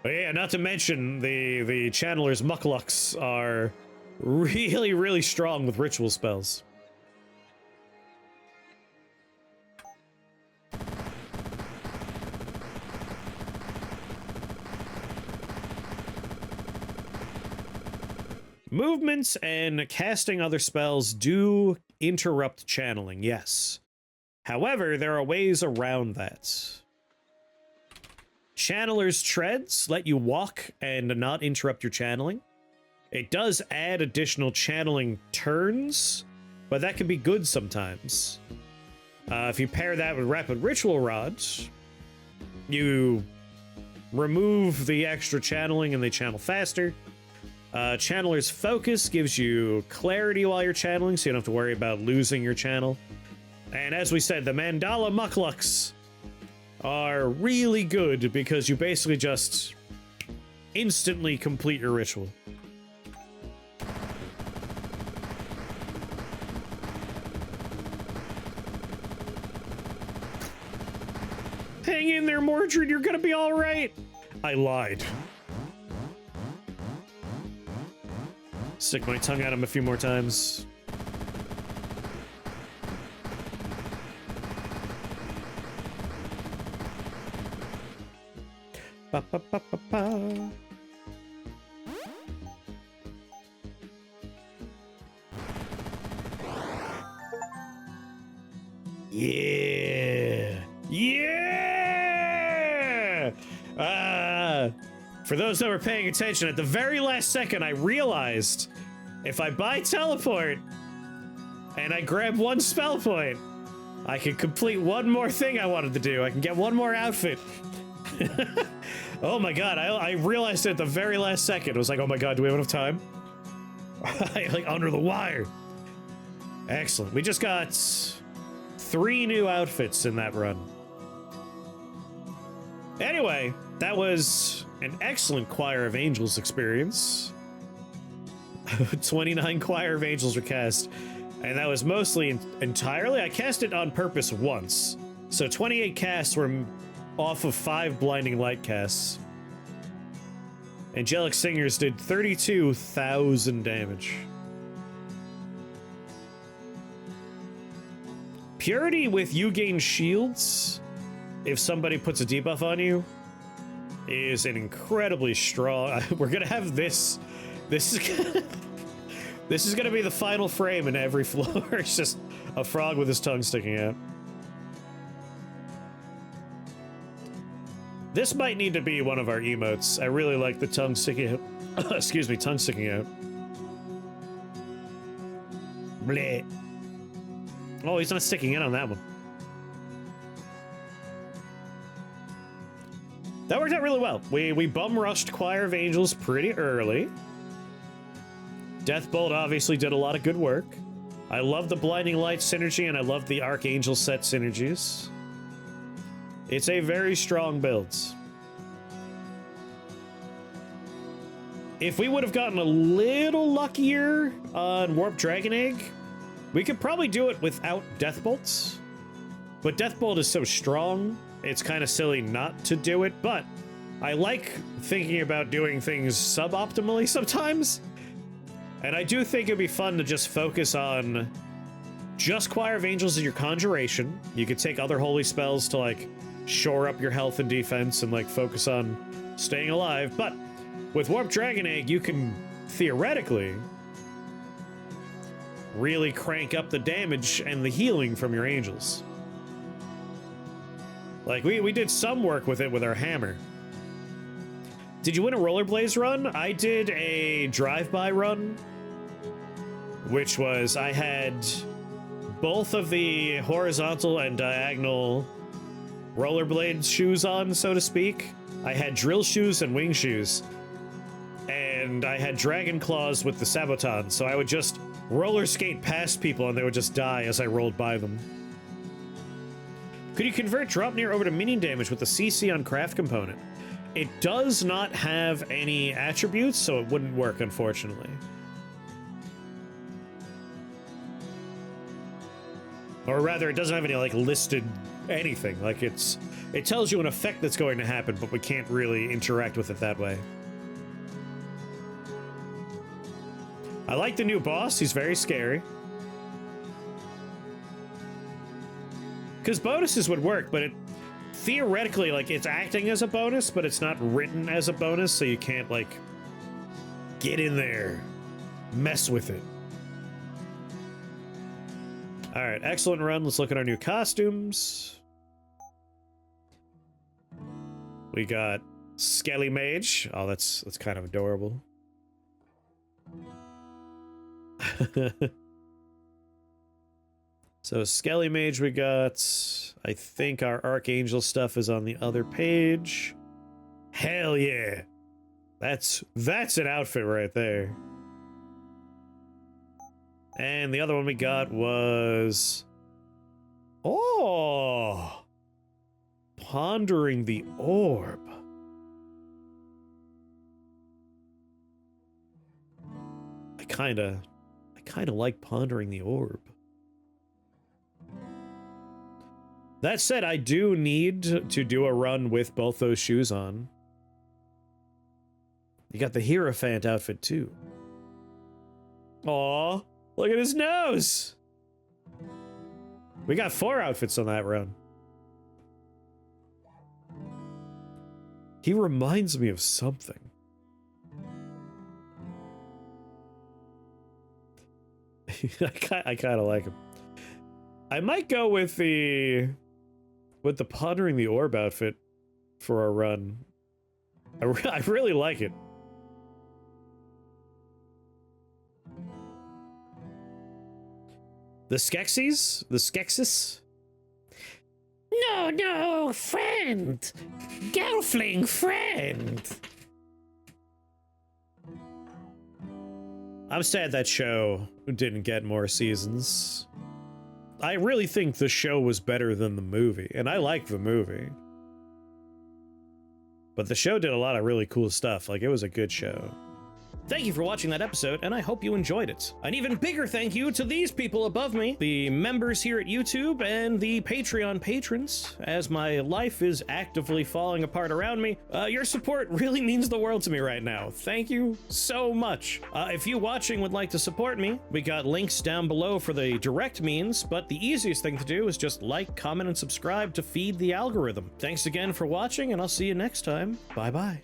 But yeah, not to mention the channeler's mucklucks are really, really strong with ritual spells. Movements and casting other spells do interrupt channeling, yes. However, there are ways around that. Channeler's Treads let you walk and not interrupt your channeling. It does add additional channeling turns, but that can be good sometimes. If you pair that with Rapid Ritual Rods, you remove the extra channeling and they channel faster. Channeler's Focus gives you clarity while you're channeling, so you don't have to worry about losing your channel. And as we said, the Mandala Mucklucks are really good because you basically just instantly complete your ritual. in there, Mordred. You're gonna be all right. I lied. Stick my tongue at him a few more times. Ba, ba, ba, ba, ba. Yeah! Yeah! For those that were paying attention, at the very last second, I realized if I buy teleport and I grab one spell point, I can complete one more thing I wanted to do. I can get one more outfit. Oh my god, I realized it at the very last second. I was like, oh my god, do we have enough time? Like, under the wire. Excellent. We just got 3 new outfits in that run. Anyway, that was an excellent Choir of Angels experience. 29 Choir of Angels were cast, and that was mostly entirely, I cast it on purpose once. So 28 casts were off of 5 Blinding Light casts. Angelic Singers did 32,000 damage. Purity with you gain shields if somebody puts a debuff on you is an incredibly strong. We're gonna have this. This is gonna be the final frame in every floor. It's just a frog with his tongue sticking out. This might need to be one of our emotes. I really like the tongue sticking out. Excuse me, tongue sticking out. Bleh. Oh, he's not sticking in on that one. That worked out really well. We bum rushed Choir of Angels pretty early. Deathbolt obviously did a lot of good work. I love the Blinding Light synergy, and I love the Archangel set synergies. It's a very strong build. If we would have gotten a little luckier on Warp Dragon Egg, we could probably do it without Deathbolts. But Deathbolt is so strong, it's kind of silly not to do it, but I like thinking about doing things suboptimally sometimes. And I do think it'd be fun to just focus on just Choir of Angels as your conjuration. You could take other holy spells to, like, shore up your health and defense and, like, focus on staying alive. But with Warp Dragon Egg, you can theoretically really crank up the damage and the healing from your angels. Like, we did some work with it with our hammer. Did you win a Rollerblades run? I did a drive-by run, which was, I had both of the horizontal and diagonal rollerblade shoes on, so to speak. I had drill shoes and wing shoes. And I had dragon claws with the saboton, so I would just roller skate past people and they would just die as I rolled by them. Could you convert drop near over to minion damage with the CC on craft component? It does not have any attributes, so it wouldn't work, unfortunately. Or rather, it doesn't have any, like, listed anything. Like, it tells you an effect that's going to happen, but we can't really interact with it that way. I like the new boss. He's very scary. Because bonuses would work, but it theoretically, like, it's acting as a bonus, but it's not written as a bonus, so you can't, like, get in there, mess with it. All right, excellent run. Let's look at our new costumes. We got Skelly Mage. Oh, that's kind of adorable. So Skelly Mage we got. I think our Archangel stuff is on the other page. Hell yeah. That's an outfit right there. And the other one we got was... Oh! Pondering the Orb. I kinda like Pondering the Orb. That said, I do need to do a run with both those shoes on. You got the Hierophant outfit too. Aw, look at his nose. We got 4 outfits on that run. He reminds me of something. I kind of like him. I might go with the Pondering the Orb outfit for a run. I really like it. The Skeksis? The Skeksis? No, friend! Gelfling friend! I'm sad that show didn't get more seasons. I really think the show was better than the movie, and I like the movie. But the show did a lot of really cool stuff, like it was a good show. Thank you for watching that episode, and I hope you enjoyed it. An even bigger thank you to these people above me, the members here at YouTube and the Patreon patrons. As my life is actively falling apart around me, your support really means the world to me right now. Thank you so much. If you watching would like to support me, we got links down below for the direct means, but the easiest thing to do is just like, comment, and subscribe to feed the algorithm. Thanks again for watching, and I'll see you next time. Bye-bye.